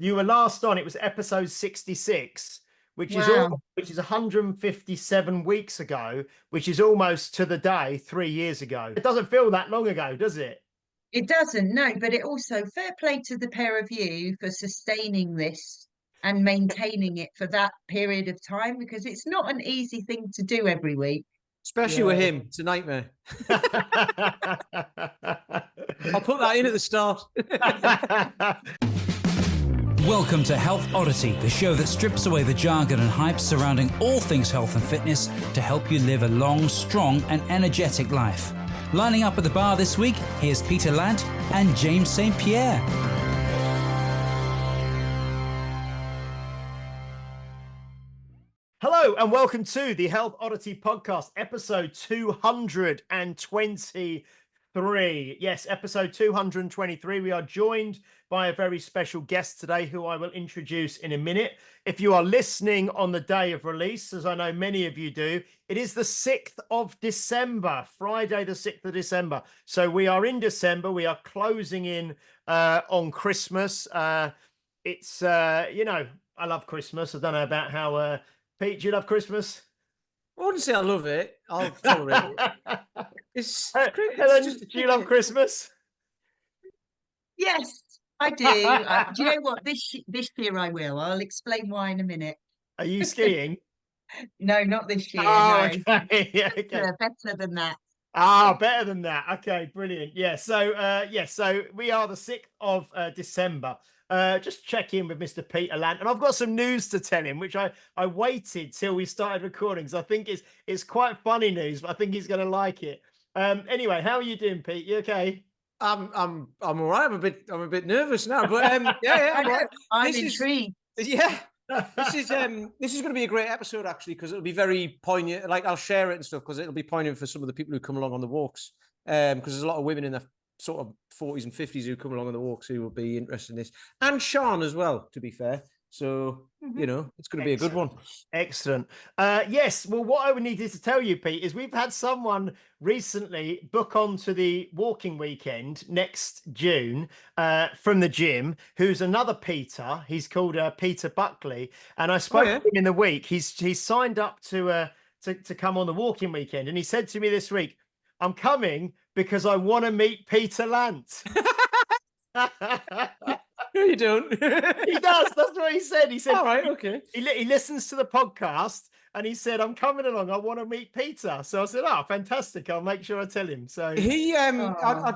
You were last on, it was episode 66, which is Wow. 157 weeks ago, which is almost to the day 3 years ago. It doesn't feel that long ago, does it? It doesn't, no, but it also fair play to the pair of you for sustaining this and maintaining it for that period of time because it's not an easy thing to do every week. Especially with him. It's a nightmare. I'll put that in at the start. Welcome to Health Oddity, the show that strips away the jargon and hype surrounding all things health and fitness to help you live a long, strong and energetic life. Lining up at the bar this week, here's Peter Lant and James St. Pierre. Hello and welcome to the Health Oddity Podcast, episode 223. Yes, episode 223. We are joined by a very special guest today who I will introduce in a minute. If you are listening on the day of release, as I know many of you do, it is the 6th of December, Friday the 6th of December. So we are in December. We are closing in on Christmas. It's, I love Christmas. I don't know about how... Pete, do you love Christmas? I wouldn't say I love it. I'll tolerate it. Helen, do you love Christmas? Yes, I do. Do you know what? This year I will. I'll explain why in a minute. Are you skiing? No, not this year. Oh, no. okay. Yeah, okay. Better than that. Better than that. Okay, brilliant. Yeah, so we are the 6th of December. Just check in with Mr. Peter Lant, and I've got some news to tell him, which I waited till we started recording, because I think it's quite funny news, but I think he's going to like it. Anyway, how are you doing, Pete? You okay? I'm all right. I'm a bit nervous now, but yeah, I'm right. I'm intrigued. This is going to be a great episode actually, because it'll be very poignant. Like I'll share it and stuff because it'll be poignant for some of the people who come along on the walks. Because there's a lot of women in their sort of 40s and 50s who come along on the walks who will be interested in this, and Sean as well, to be fair. So it's going to be a good one. Excellent. Yes. Well, what I would need to tell you, Pete, is we've had someone recently book onto the walking weekend next June from the gym, who's another Peter. He's called Peter Buckley, and I spoke to him in the week. He's signed up to come on the walking weekend, and he said to me this week, "I'm coming because I want to meet Peter Lant." No, you don't. He does. That's what he said. He said, all right, okay. He listens to the podcast and he said, "I'm coming along. I want to meet Peter." So I said, "Oh, fantastic. I'll make sure I tell him." So I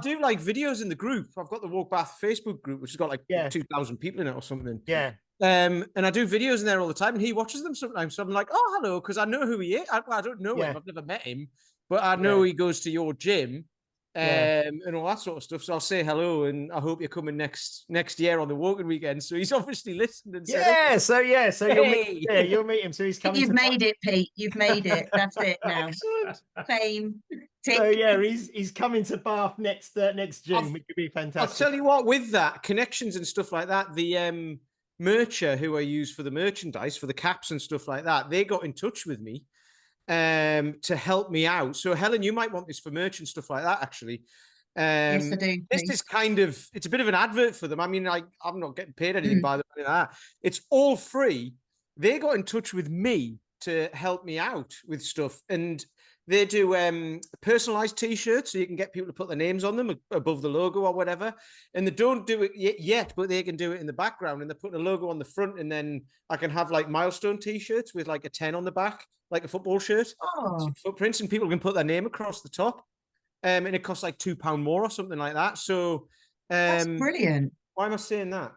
do like videos in the group. I've got the Walk Bath Facebook group, which has got like 2,000 people in it or something. Yeah. And I do videos in there all the time, and he watches them sometimes. So I'm like, "Oh, hello," because I know who he is. I don't know him. I've never met him, but I know he goes to your gym. And all that sort of stuff. So I'll say hello, and I hope you're coming next year on the walking weekend. So he's obviously listened and said, So you'll meet him. So he's coming. You've made it, Pete. You've made it. That's it now. Excellent. Fame. Tick. So he's coming to Bath next June, which could be fantastic. I'll tell you what, with that connections and stuff like that, the mercher who I use for the merchandise, for the caps and stuff like that, they got in touch with me to help me out. So Helen, you might want this for merch and stuff like that actually. Yes, I do. This is it's a bit of an advert for them. I mean, I'm not getting paid anything by them. It's all free. They got in touch with me to help me out with stuff, and they do personalized t-shirts, so you can get people to put their names on them above the logo or whatever. And they don't do it yet, but they can do it in the background, and they're putting a logo on the front, and then I can have like milestone t-shirts with like a 10 on the back, like a football shirt, footprints, and people can put their name across the top. And it costs like £2 more or something like that. So that's brilliant. Why am I saying that?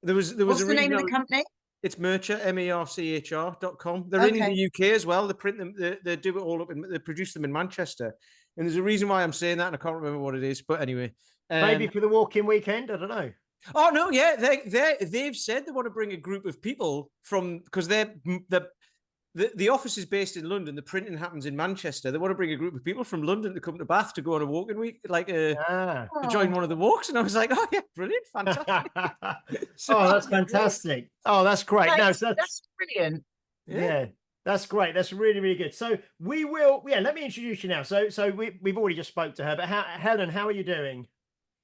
There was What's the name of the company? It's Mercher, merchr.com. They're in the UK as well. They print them, they do it all up, and they produce them in Manchester. And there's a reason why I'm saying that, and I can't remember what it is. But anyway, maybe for the walking weekend, I don't know. Oh no, yeah, they've said they want to bring a group of people from, because the office is based in London. The printing happens in Manchester. They want to bring a group of people from London to come to Bath to go on a walking week, like to join one of the walks. And I was like, oh yeah, brilliant, fantastic. That's fantastic. Oh, that's great. That's brilliant. Yeah, that's great. That's really, really good. So we will. Yeah, let me introduce you now. So we've already just spoke to her, but Helen, how are you doing?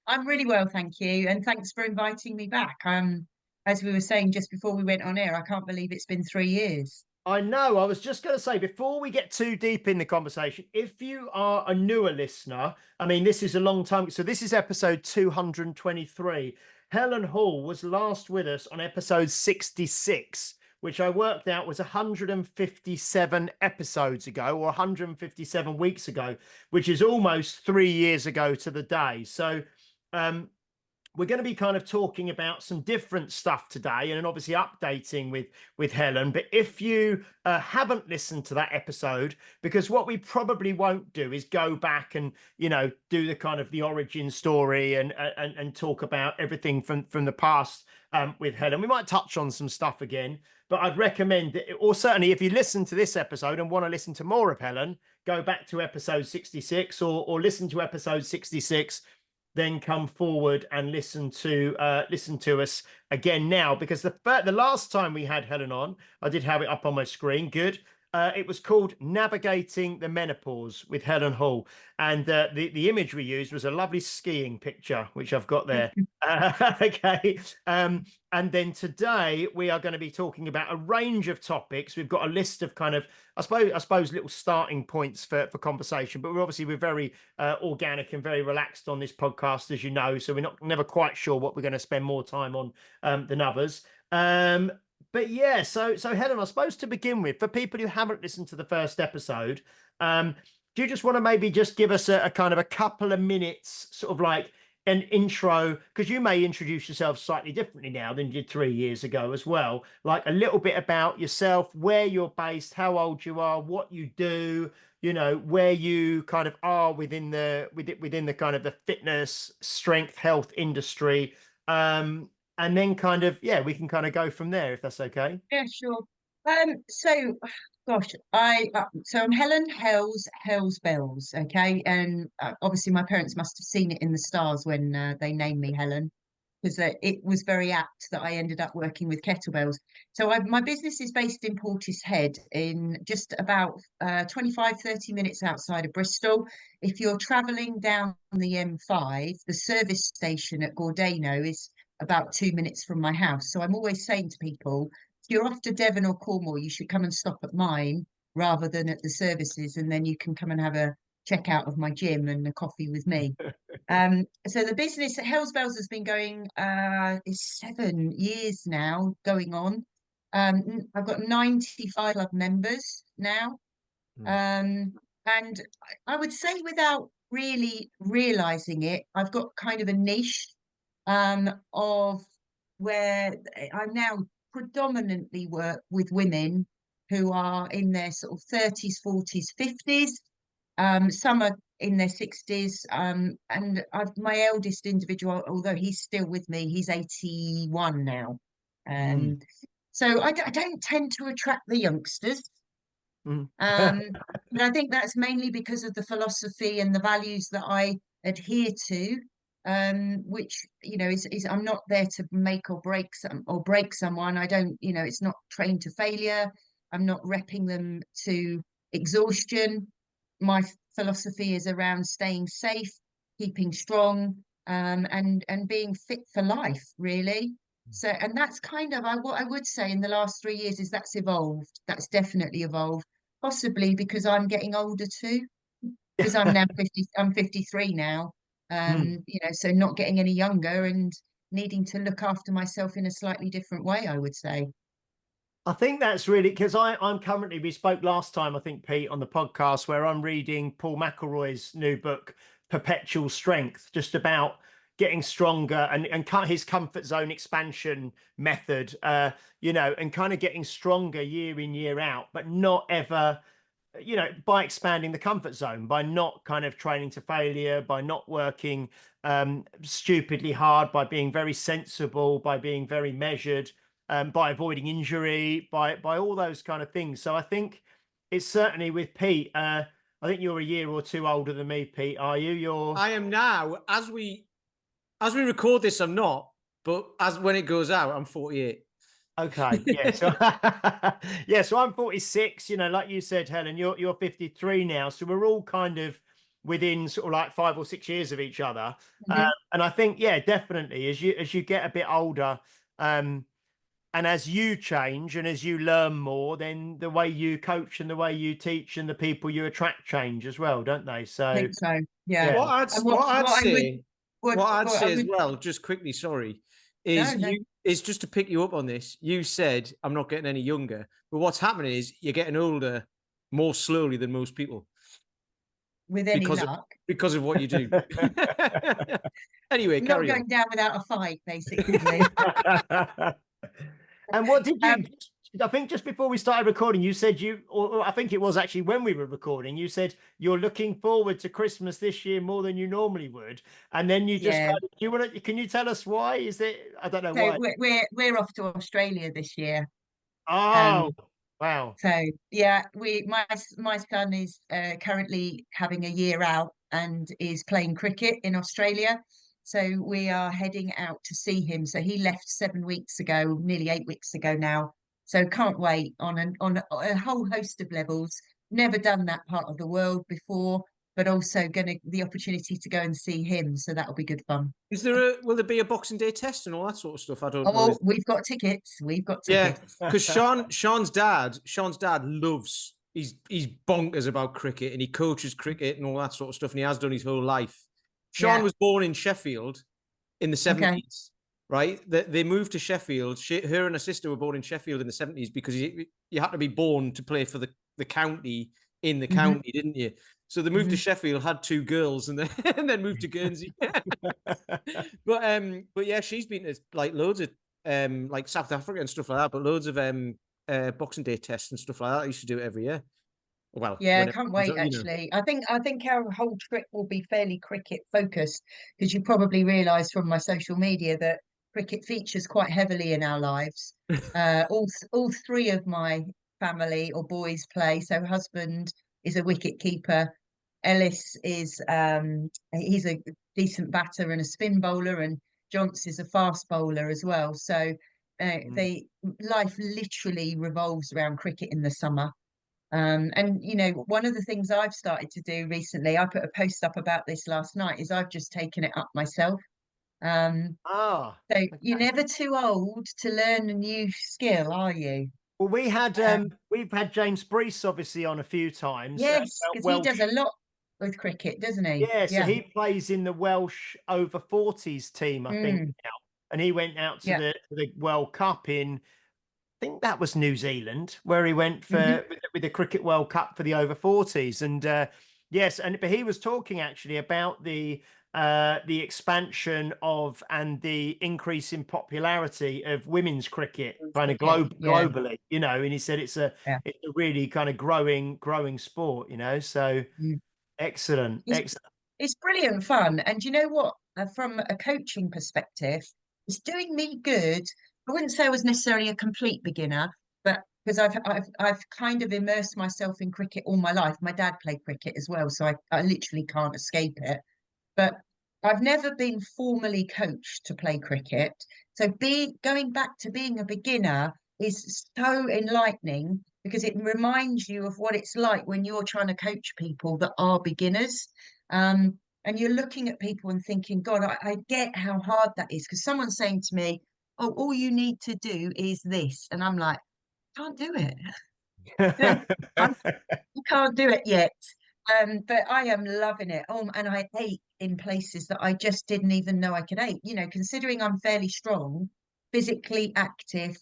I'm really well, thank you, and thanks for inviting me back. as we were saying just before we went on air, I can't believe it's been 3 years. I know. I was just going to say, before we get too deep in the conversation, if you are a newer listener, I mean, this is a long time. So this is episode 223. Helen Hall was last with us on episode 66, which I worked out was 157 episodes ago, or 157 weeks ago, which is almost 3 years ago to the day. So, we're going to be kind of talking about some different stuff today, and obviously updating with Helen. But if you haven't listened to that episode, because what we probably won't do is go back and do the kind of the origin story and talk about everything from the past with Helen. We might touch on some stuff again, but I'd recommend it, or certainly if you listen to this episode and want to listen to more of Helen, go back to episode 66 or listen to episode 66. Then come forward and listen to us again now, because the last time we had Helen on, I did have it up on my screen. Good. It was called Navigating the Menopause with Helen Hall, and the image we used was a lovely skiing picture, which I've got there. Okay. And then today we are going to be talking about a range of topics. We've got a list of kind of, I suppose little starting points for conversation, but we're very organic and very relaxed on this podcast, as you know, so we're never quite sure what we're going to spend more time on than others. But yeah, so Helen, I suppose to begin with, for people who haven't listened to the first episode, do you just want to maybe just give us a kind of a couple of minutes, sort of like an intro, because you may introduce yourself slightly differently now than you did 3 years ago as well, like a little bit about yourself, where you're based, how old you are, what you do, where you kind of are within the kind of the fitness, strength, health industry. And then kind of, we can kind of go from there, if that's okay. Yeah, sure. So, gosh, so I'm Helen Hells Bells, okay, and obviously my parents must have seen it in the stars when they named me Helen, because it was very apt that I ended up working with kettlebells. So my business is based in Portishead, in just about 25-30 minutes outside of Bristol. If you're traveling down the M5, the service station at Gordano is about 2 minutes from my house. So I'm always saying to people, if you're off to Devon or Cornwall, you should come and stop at mine rather than at the services, and then you can come and have a check out of my gym and a coffee with me. So the business at Hells Bells has been going is 7 years now going on. I've got 95 club members now. And I would say, without really realizing it, I've got kind of a niche of where I now predominantly work with women who are in their sort of 30s, 40s, 50s. Some are in their 60s. And my eldest individual, although he's still with me, he's 81 now. So I don't tend to attract the youngsters. And I think that's mainly because of the philosophy and the values that I adhere to, which is I'm not there to make or break someone. I don't, it's not trained to failure. I'm not repping them to exhaustion. My philosophy is around staying safe, keeping strong, and being fit for life, really. So, and that's kind of what I would say in the last 3 years is that's evolved. That's definitely evolved, possibly because I'm getting older too, because I'm now 50. I'm 53 now. So not getting any younger and needing to look after myself in a slightly different way, I would say. I think that's really, because I'm currently, we spoke last time, I think, Pete, on the podcast, where I'm reading Paul McElroy's new book, Perpetual Strength, just about getting stronger and his comfort zone expansion method, and kind of getting stronger year in, year out, but not ever, by expanding the comfort zone, by not kind of training to failure, by not working stupidly hard, by being very sensible, by being very measured, by avoiding injury, by all those kind of things. So I think it's certainly with Pete. I think you're a year or two older than me, Pete. Are you? I am now. As we record this, I'm not. But when it goes out, I'm 48. Okay. Yeah. So so I'm 46. Like you said, Helen, you're 53 now. So we're all kind of within sort of like 5 or 6 years of each other. And I think, definitely as you get a bit older, And as you change and as you learn more, then the way you coach and the way you teach and the people you attract change as well, don't they? I So think so. Yeah. yeah. And what I What I'd what I say as would well, just quickly, sorry, no, is no, just to pick you up on this. You said I'm not getting any younger, but what's happening is you're getting older more slowly than most people with any because of luck. what you do. Anyway, I'm not carry on. going down without a fight, basically. And what did you? Um, I think just before we started recording, you said or I think it was actually when we were recording, you said you're looking forward to Christmas this year more than you normally would, and then you just yeah. kind of, do you want to? Can you tell us why? Is it? I don't know So why. we're off to Australia this year. Oh, wow. So yeah, my son is currently having a year out and is playing cricket in Australia. So we are heading out to see him. So he left 7 weeks ago, nearly 8 weeks ago now. So can't wait on a whole host of levels. Never done that part of the world before, but also gonna the opportunity to go and see him. So that'll be good fun. Will there be a Boxing Day test and all that sort of stuff? I don't know. Oh, we've got tickets. We've got Yeah, tickets. because Sean's dad loves, he's bonkers about cricket and he coaches cricket and all that sort of stuff, and he has done his whole life. Sean Yeah. was born in Sheffield in the Okay. 70s, right? They moved to Sheffield. Her and her sister were born in Sheffield in the 70s because you had to be born to play for the county in the county, didn't you? So they moved to Sheffield, had two girls, and then and then moved to Guernsey. But yeah, she's been to like loads of like South Africa and stuff like that, but loads of Boxing Day tests and stuff like that. I used to do it every year. Well, Yeah, whenever, can't wait actually. I think our whole trip will be fairly cricket focused because you probably realise from my social media that cricket features quite heavily in our lives. All three of my family or boys play. So husband is a wicket keeper. Ellis is he's a decent batter and a spin bowler, and Jonks is a fast bowler as well. So they life literally revolves around cricket in the summer. And one of the things I've started to do recently, I put a post up about this last night, is I've just taken it up myself. Um, Ah, so you're okay. never too old to learn a new skill, are you? Well, Um, we've had James Brees obviously on a few times. yes, because he does Welsh. a lot with cricket, doesn't he? Yeah, so Yeah. he plays in the Welsh over 40s team, I think Mm, now. And he went out to yeah. the World Cup in, I think that was New Zealand, where he went Hmm. with the Cricket World Cup for the over 40s. And yes, but he was talking actually about the expansion of and the increase in popularity of women's cricket kind of Cricket, yeah, globally, and he said yeah. it's a really kind of growing sport. So Mm. excellent, It's excellent. it's brilliant fun. And you know what? From a coaching perspective, it's doing me good. I wouldn't say I was necessarily a complete beginner, but because I've kind of immersed myself in cricket all my life. My dad played cricket as well, so I literally can't escape it. But I've never been formally coached to play cricket. So going back to being a beginner is so enlightening because it reminds you of what it's like when you're trying to coach people that are beginners. And you're looking at people and thinking, God, I get how hard that is. Because someone's saying to me, oh, all you need to do is this. And I'm like, can't do it. I can't do it yet. But I am loving it. Oh, and I ate in places that I just didn't even know I could eat. Considering I'm fairly strong, physically active,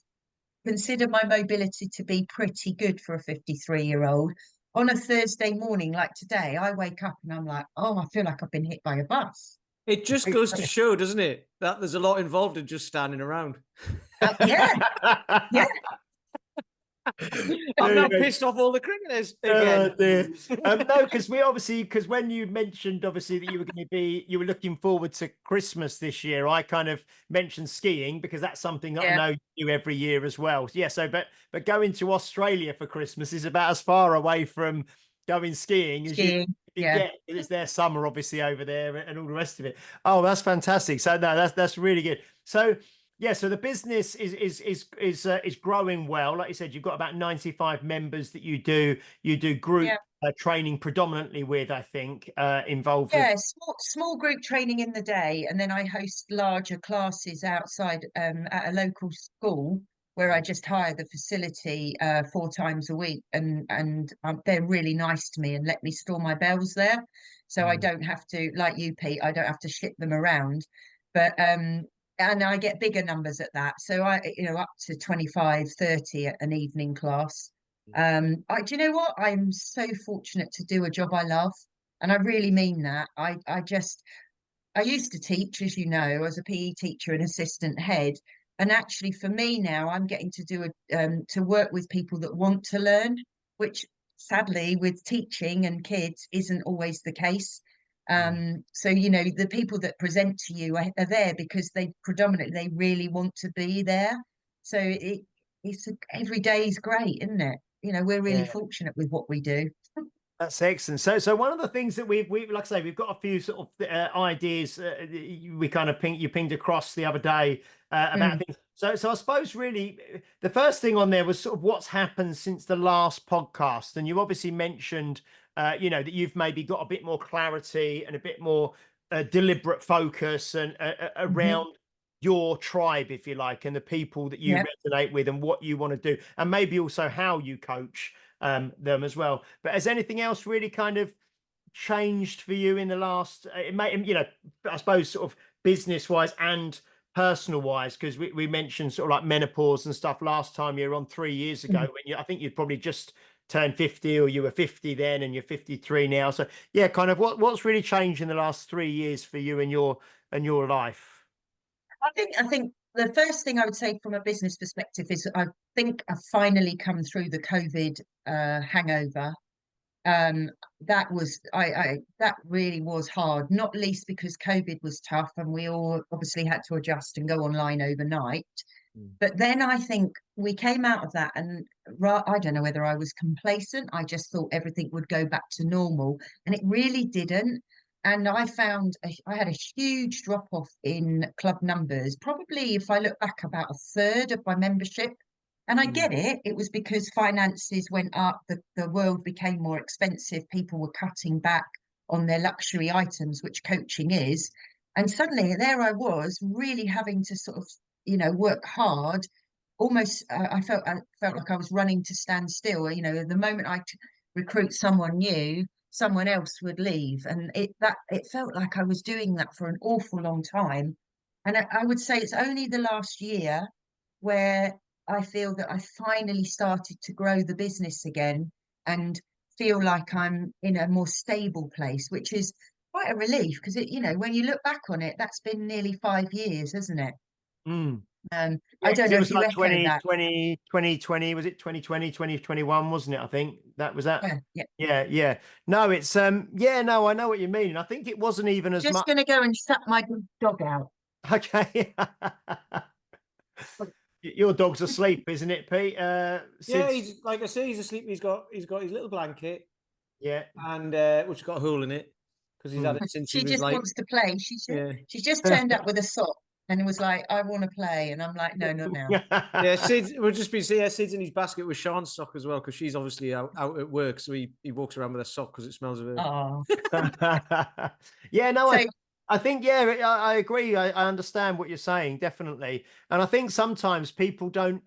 consider my mobility to be pretty good for a 53-year-old. On a Thursday morning like today, I wake up and I'm like, oh, I feel like I've been hit by a bus. It just goes to show, doesn't it, that there's a lot involved in just standing around. Yeah, yeah. I'm now pissed off all the cricketers again. Dear. No, because when you mentioned obviously that you were looking forward to Christmas this year, I kind of mentioned skiing because that's something that I Yeah. know you do every year as well. Yeah, so but going to Australia for Christmas is about as far away from going skiing as you Skiing. can Yeah. get. It's their summer obviously over there and all the rest of it. Oh, that's fantastic. So no, that's really good. So yeah, so the business is growing well. Like you said, you've got about 95 members that you do group Yeah. training predominantly with, I think, involved with. Yeah, small group training in the day, and then I host larger classes outside at a local school where I just hire the facility 4 times a week, and they're really nice to me and let me store my bells there, so I don't have to, like you, Pete, I don't have to ship them around. But and I get bigger numbers at that, so I, up to 25, 30 at an evening class. Do you know what? I'm so fortunate to do a job I love, and I really mean that. I used to teach, as you know, as a PE teacher and assistant head. And actually, for me now, I'm getting to to work with people that want to learn, which sadly, with teaching and kids, isn't always the case. So, the people that present to you are there because they really want to be there. So every day is great, isn't it? We're really Yeah. fortunate with what we do. That's excellent. So one of the things that we like I say, we've got a few sort of ideas we kind of you pinged across the other day about things. So I suppose really the first thing on there was sort of what's happened since the last podcast, and you obviously mentioned that you've maybe got a bit more clarity and a bit more deliberate focus and around your tribe, if you like, and the people that you Yeah. resonate with and what you want to do, and maybe also how you coach them as well. But has anything else really kind of changed for you in the last it may I suppose sort of business wise and personal wise, because we mentioned sort of like menopause and stuff last time you were on 3 years ago when I think you'd probably just turned 50, or you were 50 then and you're 53 now. So yeah, kind of what's really changed in the last 3 years for you and your life? I think the first thing I would say from a business perspective is I think I've finally come through the COVID hangover. That was that really was hard, not least because COVID was tough and we all obviously had to adjust and go online overnight. But then I think we came out of that, and I don't know whether I was complacent. I just thought everything would go back to normal, and it really didn't. And I found I had a huge drop off in club numbers. Probably, if I look back, about a third of my membership. And I get it. It was because finances went up, the world became more expensive, people were cutting back on their luxury items, which coaching is. And suddenly there I was, really having to sort of, work hard. Almost, I felt like I was running to stand still. The moment recruit someone new, someone else would leave, and it felt like I was doing that for an awful long time. And I would say it's only the last year where I feel that I finally started to grow the business again and feel like I'm in a more stable place, which is quite a relief because when you look back on it, that's been nearly 5 years, hasn't it? Mm. I Yeah, don't 'cause know it if was you like echo that. 2020, was it 2020, 2021, wasn't it? I think that was that. Yeah, yeah. Yeah. No, it's yeah, no, I know what you mean. And I think it wasn't even as Just much. going to go and suck my dog out. Okay. Your dog's asleep, isn't it, Pete? Yeah, Sid's, he's like I say, he's asleep. He's got his little blanket, yeah. and which has got a hole in it because he's had Mm. it since he She was just like, wants to play. yeah, She's just turned up with a sock and was like, I want to play. And I'm like, no, not now. yeah. Sid would just be Sid's in his basket with Sean's sock as well because she's obviously out at work, so he walks around with a sock because it smells of her. Oh, Yeah, no, so I think, yeah, I agree. I understand what you're saying, definitely. And I think sometimes people don't,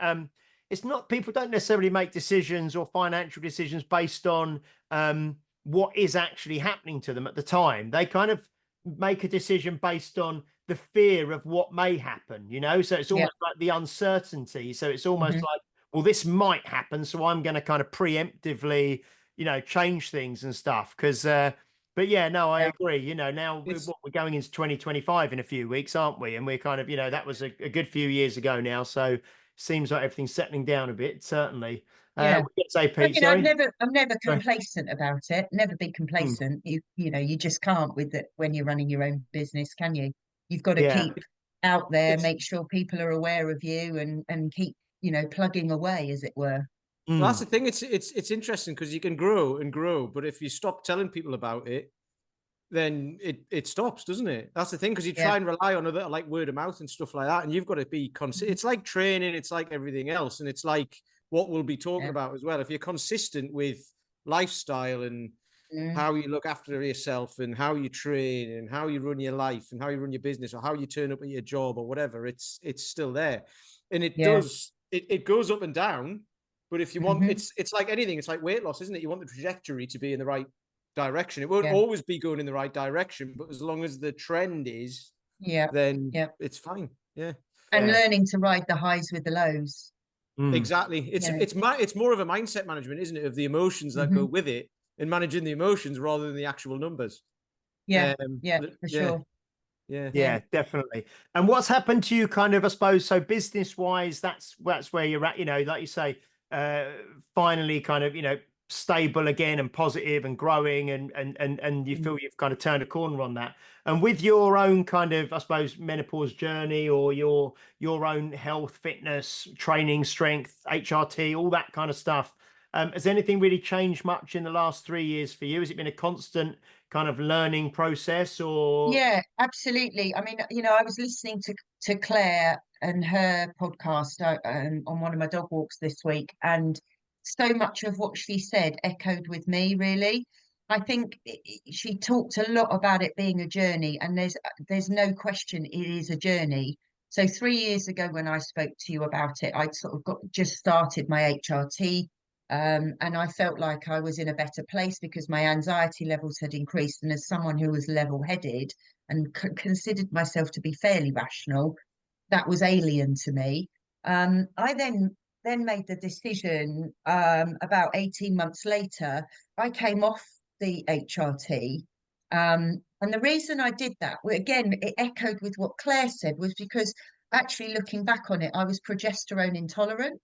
people don't necessarily make decisions or financial decisions based on what is actually happening to them at the time. They kind of make a decision based on the fear of what may happen, So it's yeah. almost like the uncertainty. So it's almost Mhm. like, well, this might happen, so I'm going to kind of preemptively, change things and stuff. Because but yeah, no, I Yeah. agree. Now It's we're going into 2025 in a few weeks, aren't we? And we're kind of, that was a good few years ago now. So seems like everything's settling down a bit, certainly. Yeah. What did you say, I Pete? mean, Sorry. I'm never Sorry. complacent about it. Never be Hmm. complacent. You just can't with it when you're running your own business, can you? You've got to Yeah. keep out there, it's make sure people are aware of you, and keep, plugging away, as it were. Well, that's Mm. the thing. It's interesting because you can grow and grow, but if you stop telling people about it, then it stops, doesn't it? That's the thing because you Yeah. try and rely on other like word of mouth and stuff like that, and you've got to be consistent. It's like training, it's like everything else, and it's like what we'll be talking Yeah. about as well. If you're consistent with lifestyle and Mm. how you look after yourself and how you train and how you run your life and how you run your business or how you turn up at your job or whatever, it's still there, and it Yeah. does it goes up and down. But if you want, Mhm. it's like anything. It's like weight loss, isn't it? You want the trajectory to be in the right direction. It won't Yeah. always be going in the right direction, but as long as the trend is, Yeah. then Yeah. it's fine. Yeah, And Yeah. learning to ride the highs with the lows. exactly. It's Yeah. it's more of a mindset management, isn't it, of the emotions that go Mhm. with it, and managing the emotions rather than the actual numbers. Yeah. Yeah, Yeah, for sure. yeah. Yeah, definitely. And what's happened to you kind of, I suppose, so business wise, that's where you're at, like you say, finally kind of, stable again and positive and growing and you feel you've kind of turned a corner on that. And with your own kind of, I suppose, menopause journey or your own health, fitness, training, strength, HRT, all that kind of stuff. Has anything really changed much in the last 3 years for you? Has it been a constant kind of learning process or? Yeah, absolutely. I mean, I was listening to Claire and her podcast on one of my dog walks this week, and so much of what she said echoed with me, really. I think she talked a lot about it being a journey, and there's no question it is a journey. So 3 years ago, when I spoke to you about it, I'd sort of just started my HRT. And I felt like I was in a better place because my anxiety levels had increased. And as someone who was level-headed and considered myself to be fairly rational, that was alien to me. I then made the decision about 18 months later. I came off the HRT. And the reason I did that, again, it echoed with what Claire said, was because actually looking back on it, I was progesterone intolerant.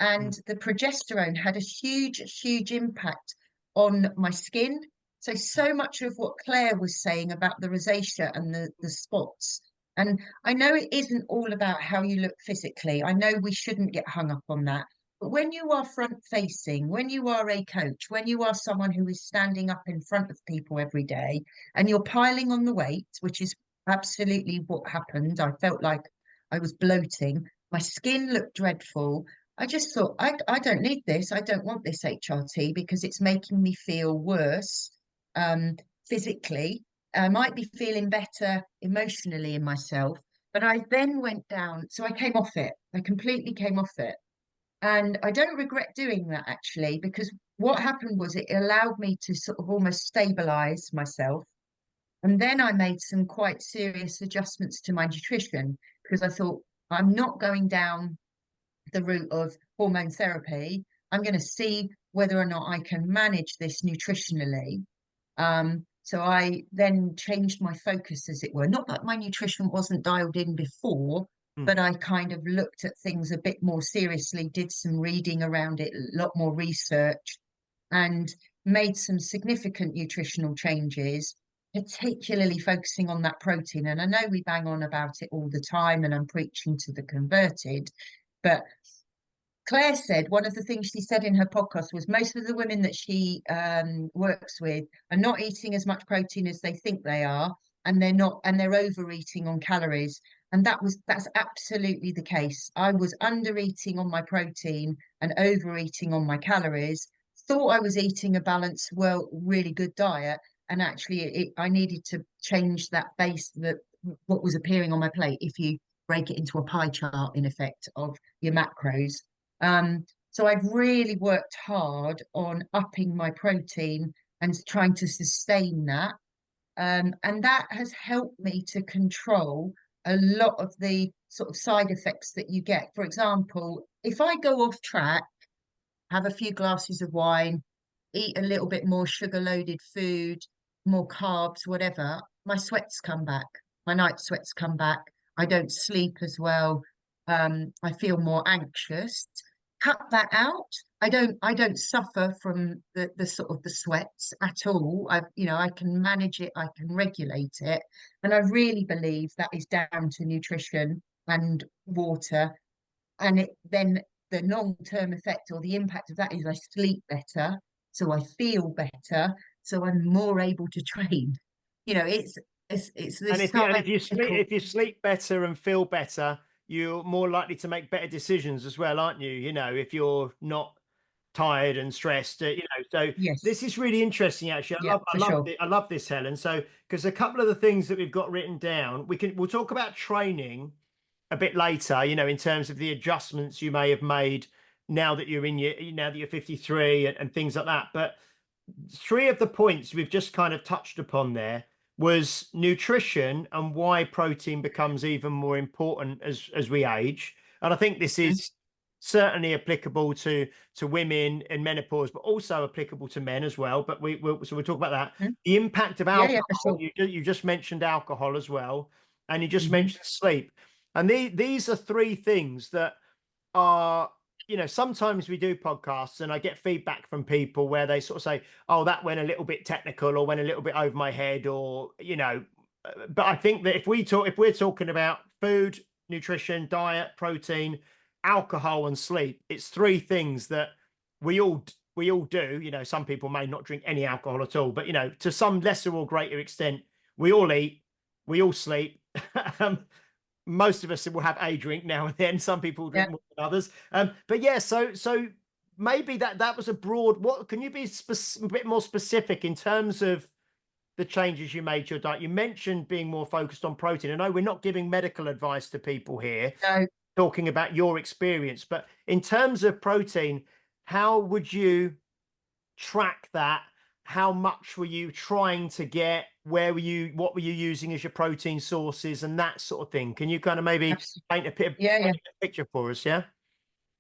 And the progesterone had a huge impact on my skin. So much of what Claire was saying about the rosacea and the spots. And I know it isn't all about how you look physically. I know we shouldn't get hung up on that. But when you are front facing, when you are a coach, when you are someone who is standing up in front of people every day and you're piling on the weight, which is absolutely what happened. I felt like I was bloating. My skin looked dreadful. I just thought, I don't need this. I don't want this HRT because it's making me feel worse physically. I might be feeling better emotionally in myself. But I then went down. So I came off it. I completely came off it. And I don't regret doing that actually, because what happened was it allowed me to sort of almost stabilize myself. And then I made some quite serious adjustments to my nutrition because I thought, I'm not going down the route of hormone therapy. I'm going to see whether or not I can manage this nutritionally. So I then changed my focus, as it were. Not that my nutrition wasn't dialed in before, but I kind of looked at things a bit more seriously, did some reading around it, a lot more research, and made some significant nutritional changes, particularly focusing on that protein. And I know we bang on about it all the time, and I'm preaching to the converted, but Claire said one of the things she said in her podcast was most of the women that she works with are not eating as much protein as they think they are, and they're overeating on calories. And that's absolutely the case. I was under eating on my protein and overeating on my calories. Thought I was eating a balanced, well, really good diet, and actually I needed to change that base, that what was appearing on my plate. If you break it into a pie chart, in effect, of your macros. So I've really worked hard on upping my protein and trying to sustain that. And that has helped me to control a lot of the sort of side effects that you get. For example, if I go off track, have a few glasses of wine, eat a little bit more sugar-loaded food, more carbs, whatever, my sweats come back. My night sweats come back. I don't sleep as well. I feel more anxious. Cut that out. I don't suffer from the sort of the sweats at all. I can manage it, I can regulate it. And I really believe that is down to nutrition and water. And then the long-term effect or the impact of that is I sleep better, so I feel better, so I'm more able to train. It's And this if you sleep cycle. better and feel better, you're more likely to make better decisions as well, aren't you? If you're not tired and stressed, So Yes, this is really interesting, actually. yeah, for sure. I love this, Helen. So because a couple of the things that we've got written down, we'll talk about training, a bit later, in terms of the adjustments you may have made now that you're 53 and things like that. But three of the points we've just kind of touched upon there was nutrition and why protein becomes even more important as we age. And I think this is certainly applicable to women in menopause, but also applicable to men as well. But we'll talk about that. Mhm. The impact of Yeah, alcohol. for sure. You just mentioned alcohol as well, and you just Mhm. mentioned sleep. And these are three things that are, sometimes we do podcasts and I get feedback from people where they sort of say, oh, that went a little bit technical or went a little bit over my head, or, but I think that if we're talking about food, nutrition, diet, protein, alcohol, and sleep, it's three things that we all do. Some people may not drink any alcohol at all, but to some lesser or greater extent, we all eat, we all sleep. Most of us will have a drink now and then. Some people drink Yeah. more than others. But yeah, so maybe that was a broad. What can you be a bit more specific in terms of the changes you made to your diet? You mentioned being more focused on protein. I know we're not giving medical advice to people here, So talking about your experience, but in terms of protein, how would you track that? How much were you trying to get? What were you using as your protein sources and that sort of thing? Can you kind of maybe paint yeah, paint a picture for us? Yeah.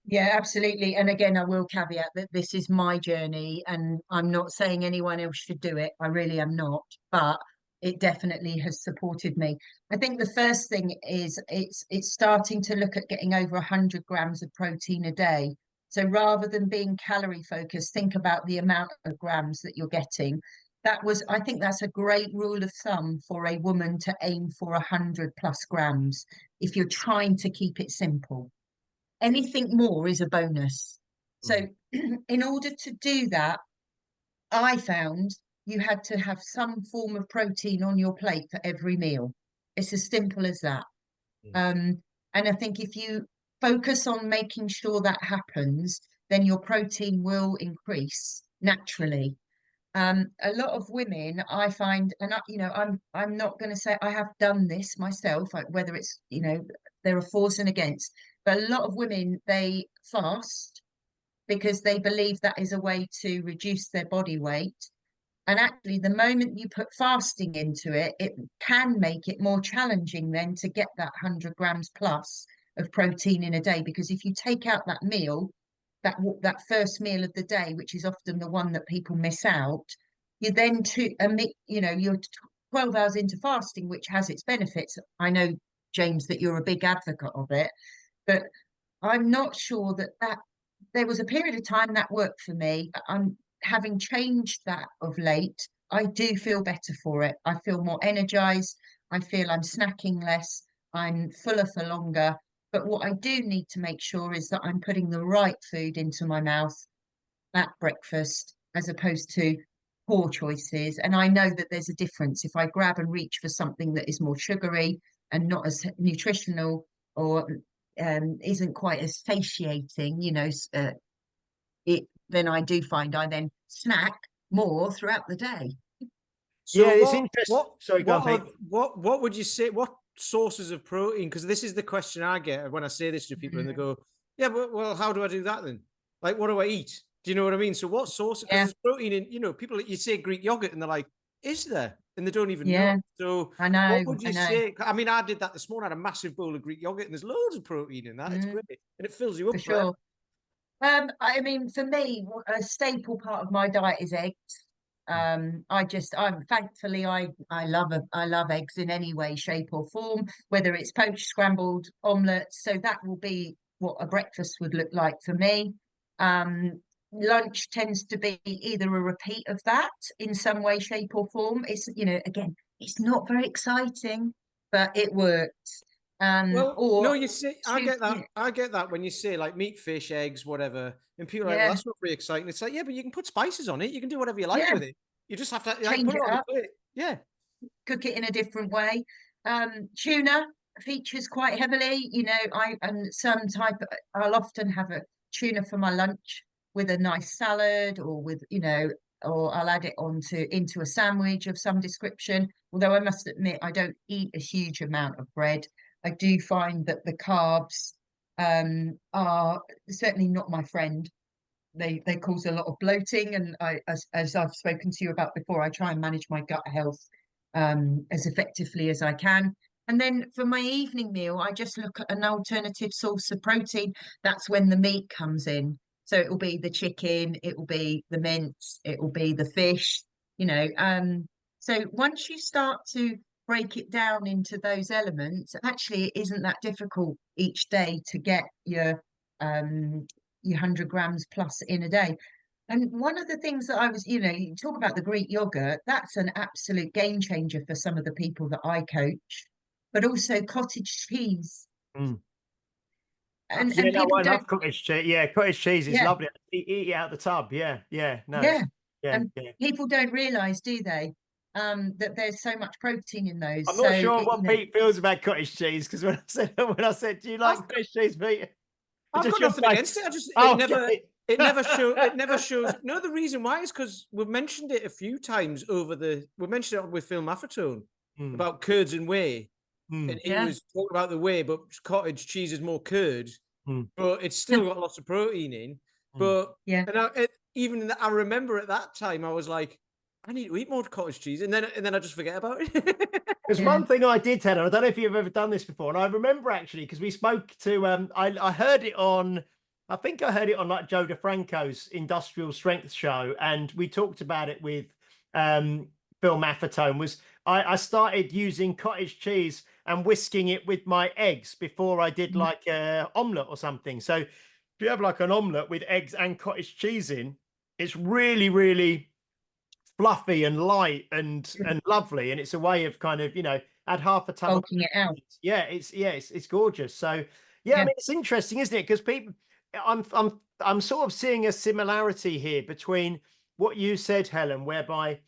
yeah, absolutely. And again, I will caveat that this is my journey, and I'm not saying anyone else should do it. I really am not, but it definitely has supported me. I think the first thing is it's starting to look at getting over 100 grams of protein a day. So rather than being calorie focused, think about the amount of grams that you're getting. I think that's a great rule of thumb for a woman to aim for 100 plus grams if you're trying to keep it simple. Anything more is a bonus. So, in order to do that, I found you had to have some form of protein on your plate for every meal. It's as simple as that. Mm. And I think if you focus on making sure that happens, then your protein will increase naturally. A lot of women I find, and I'm not going to say I have done this myself, like whether it's, there are fors and against, but a lot of women, they fast because they believe that is a way to reduce their body weight. And actually, the moment you put fasting into it, it can make it more challenging then to get that 100 grams plus of protein in a day. Because if you take out that meal, that first meal of the day, which is often the one that people miss out, you then you're 12 hours into fasting, which has its benefits. I know, James, that you're a big advocate of it, but I'm not sure that there was a period of time that worked for me. I'm having changed that of late. I do feel better for it. I feel more energized. I feel I'm snacking less. I'm fuller for longer. But what I do need to make sure is that I'm putting the right food into my mouth at breakfast as opposed to poor choices. And I know that there's a difference if I grab and reach for something that is more sugary and not as nutritional, or isn't quite as satiating, then I do find I then snack more throughout the day. Yeah, So it's interesting. Sorry, go on, Pete. what would you say? What sources of protein? Because this is the question I get when I say this to people, and they go, "Yeah, but well, how do I do that then? Like, what do I eat? Do you know what I mean? So what source? Because Yeah, there's protein in, people. You say Greek yogurt, and they're like, "Is there?" And they don't even know. yeah, So I know, what would I you know. say? I mean, I did that this morning. I had a massive bowl of Greek yogurt, and there's loads of protein in that. It's Mm, great, and it fills you for up forever. sure. I mean, for me, a staple part of my diet is eggs. Thankfully, I love eggs in any way, shape, or form, whether it's poached, scrambled, omelets. So that will be what a breakfast would look like for me. Lunch tends to be either a repeat of that in some way, shape, or form. Again, it's not very exciting, but it works. Well, no, Or you see, I two, get that. I get that when you say like meat, fish, eggs, whatever, and people are like, "Well, yeah, that's not very exciting." It's like, yeah, but you can put spices on it. You can do whatever you like yeah, with it. You just have to like change put it it on the up. plate. Yeah. Cook it in a different way. Tuna features quite heavily. I'll often have a tuna for my lunch with a nice salad, or or I'll add it into a sandwich of some description. Although I must admit, I don't eat a huge amount of bread. I do find that the carbs are certainly not my friend. They cause a lot of bloating, and as I've spoken to you about before, I try and manage my gut health as effectively as I can. And then for my evening meal, I just look at an alternative source of protein. That's when the meat comes in. So it will be the chicken, it will be the mince, it will be the fish, you know. So once you start to break it down into those elements, actually it isn't that difficult each day to get your 100 grams plus in a day. And one of the things that I was, you talk about the Greek yogurt, that's an absolute game changer for some of the people that I coach, but also cottage cheese. Mm. And Yeah, no, people I don't, love cottage cheese. Yeah, cottage cheese is yeah, lovely. Eat it out the tub. Yeah, yeah, no, yeah. yeah, And yeah. people don't realize, do they, that there's so much protein in those. I'm So, not sure what Pete feels about cottage cheese, because when I said, do you like I've, cottage cheese, Pete? I've Just got your nothing against face. it. I just Oh, it never shows. No, the reason why is because we've mentioned it a few times we mentioned it with Phil Maffetone Mm, about curds and whey, and mm, he yeah, was talking about the whey, but cottage cheese is more curd, mm, but it's still got lots of protein in. mm. But yeah, and I remember at that time I was like, I need to eat more cottage cheese, and then I just forget about it. There's yeah. one thing I did tell her. I don't know if you've ever done this before, and I remember actually because we spoke to. I heard it on. I think I heard it on like Joe DeFranco's Industrial Strength show, and we talked about it with Phil Maffetone. I started using cottage cheese and whisking it with my eggs before I did Mm. like a omelette or something. So if you have like an omelette with eggs and cottage cheese in, it's really, really fluffy and light and lovely, and it's a way of kind of add half a tub of Bulking it out. yeah, it's gorgeous. So yeah, I Yeah. mean it's interesting, isn't it? Because people, I'm sort of seeing a similarity here between what you said, Helen, whereby,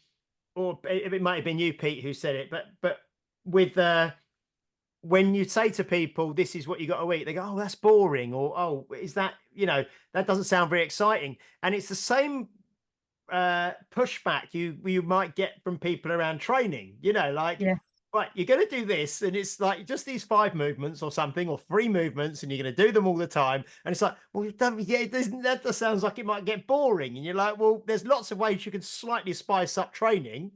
or it might have been you, Pete, who said it, but with when you say to people, this is what you got to eat, they go, oh, that's boring, or oh, is that, that doesn't sound very exciting. And it's the same pushback you might get from people around training, like, Yeah. right, you're going to do this, and it's like just these 5 movements or something, or 3 movements, and you're going to do them all the time, and it's like, well, that just sounds like it might get boring. And you're like, well, there's lots of ways you can slightly spice up training,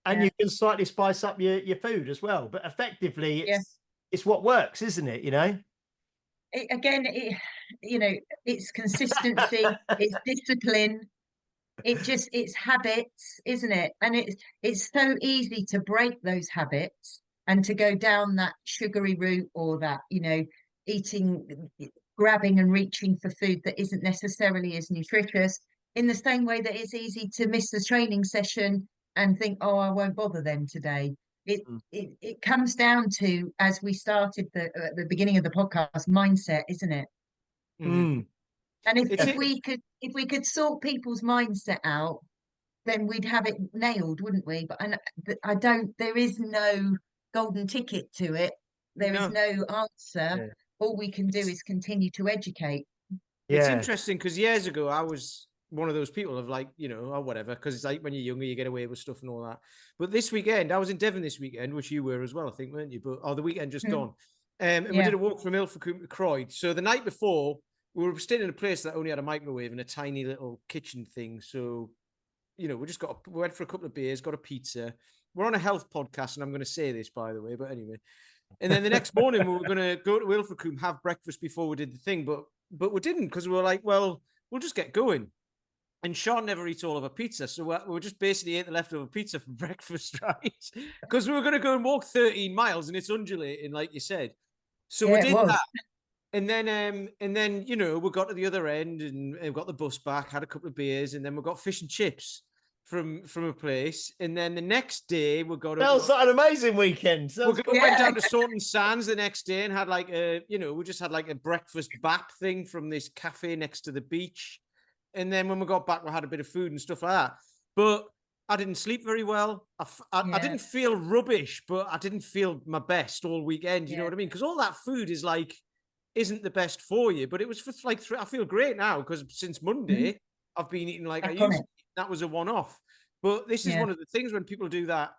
and Yeah. you can slightly spice up your food as well, but effectively Yeah. it's what works, isn't it? Again, it's consistency, it's discipline, it's habits, isn't it? And it's so easy to break those habits and to go down that sugary route, or that, eating, grabbing and reaching for food that isn't necessarily as nutritious, in the same way that it's easy to miss the training session and think, oh, I won't bother then today. It Mm. it comes down to, as we started at the beginning of the podcast, mindset, isn't it? Mm. And if, It's if it. we could sort people's mindset out, then we'd have it nailed, wouldn't we? But I don't. There is no golden ticket to it. There is No, no answer. Yeah. All we can do it's is continue to educate. it's Yeah. interesting because years ago I was one of those people of like, or whatever, because it's like when you're younger, you get away with stuff and all that. But this weekend, I was in Devon this weekend, which you were as well, I think, weren't you? But the weekend just Mm. gone. And we Yeah. did a walk from Ilfracombe to Croyd. So the night before, we were staying in a place that only had a microwave and a tiny little kitchen thing. So, we went for a couple of beers, got a pizza. We're on a health podcast, and I'm going to say this, by the way, but anyway. And then the next morning, we were going to go to Ilfracombe, have breakfast before we did the thing, but we didn't, because we were like, well, we'll just get going. And Sean never eats all of a pizza, so we just basically ate the leftover pizza for breakfast, right? Because we were going to go and walk 13 miles, and it's undulating, like you said. So we Yeah, it did was. that, and then we got to the other end and got the bus back, had a couple of beers, and then we got fish and chips from a place. And then the next day we got Sounds like an amazing weekend. we Sounds went Yeah. down to Saunton Sands the next day and had like we just had like a breakfast bap thing from this cafe next to the beach. And then when we got back, we had a bit of food and stuff like that. But I didn't sleep very well. I Yeah. didn't feel rubbish, but I didn't feel my best all weekend. You know Yeah. what I mean? Because all that food isn't the best for you. But it was for like I feel great now because since Monday, I've been eating like I Back on used it. to. That was a one-off. But this is Yeah. one of the things when people do that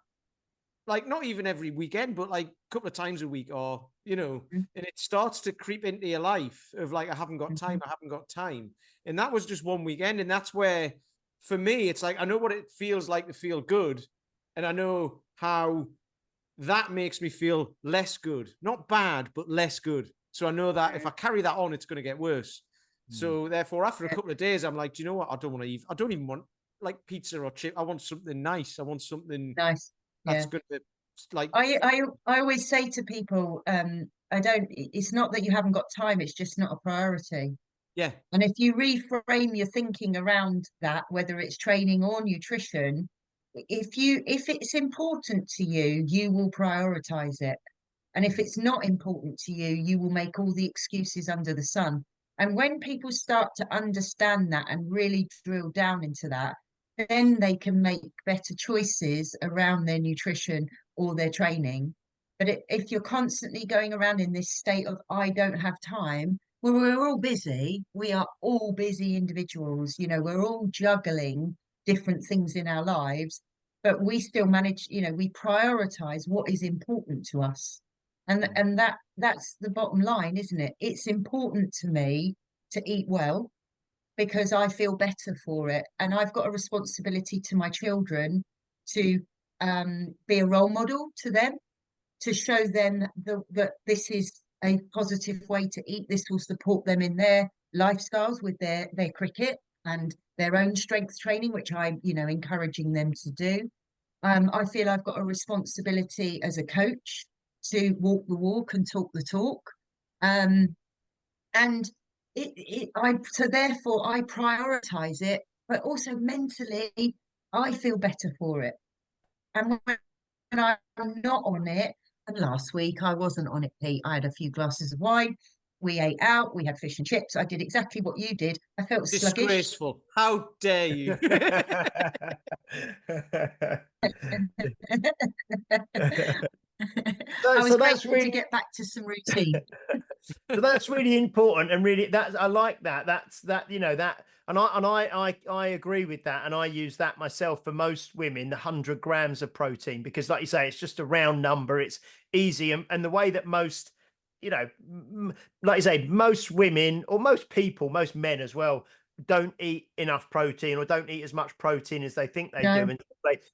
like not even every weekend, but like a couple of times a week, or and it starts to creep into your life of like, I haven't got time, I haven't got time. And that was just one weekend. And that's where, for me, it's like, I know what it feels like to feel good. And I know how that makes me feel less good, not bad, but less good. So I know that if I carry that on, it's going to get worse. So therefore, after a couple of days, I'm like, do you know what? I don't want to eat. I don't even want like pizza or chip. I want something nice. I want something Nice. that's Yeah. going to like. I always say to people, I don't, it's not that you haven't got time, it's just not a priority. Yeah. And if you reframe your thinking around that, whether it's training or nutrition, if it's important to you, you will prioritize it. And if it's not important to you, you will make all the excuses under the sun. And when people start to understand that and really drill down into that, then they can make better choices around their nutrition or their training. But if you're constantly going around in this state of, I don't have time, well, we're all busy. We are all busy individuals. We're all juggling different things in our lives, but we still manage, we prioritize what is important to us. And that's the bottom line, isn't it? It's important to me to eat well because I feel better for it. And I've got a responsibility to my children to be a role model to them, to show them that this is a positive way to eat. This will support them in their lifestyles with their cricket and their own strength training, which I'm, encouraging them to do. I feel I've got a responsibility as a coach to walk the walk and talk the talk. And so therefore I prioritize it, but also mentally I feel better for it. And when I'm not on it, and last week I wasn't on it, Pete. I had a few glasses of wine. We ate out, we had fish and chips. I did exactly what you did. I felt sluggish. Disgraceful. How dare you? I was so that's grateful really to get back to some routine. so that's really important, and really that I like that. That's that, that, and I agree with that, and I use that myself for most women, the 100 grams of protein, because like you say, it's just a round number, it's easy, and the way that most, like you say, most women or most people, most men as well, don't eat enough protein or don't eat as much protein as they think they do, No,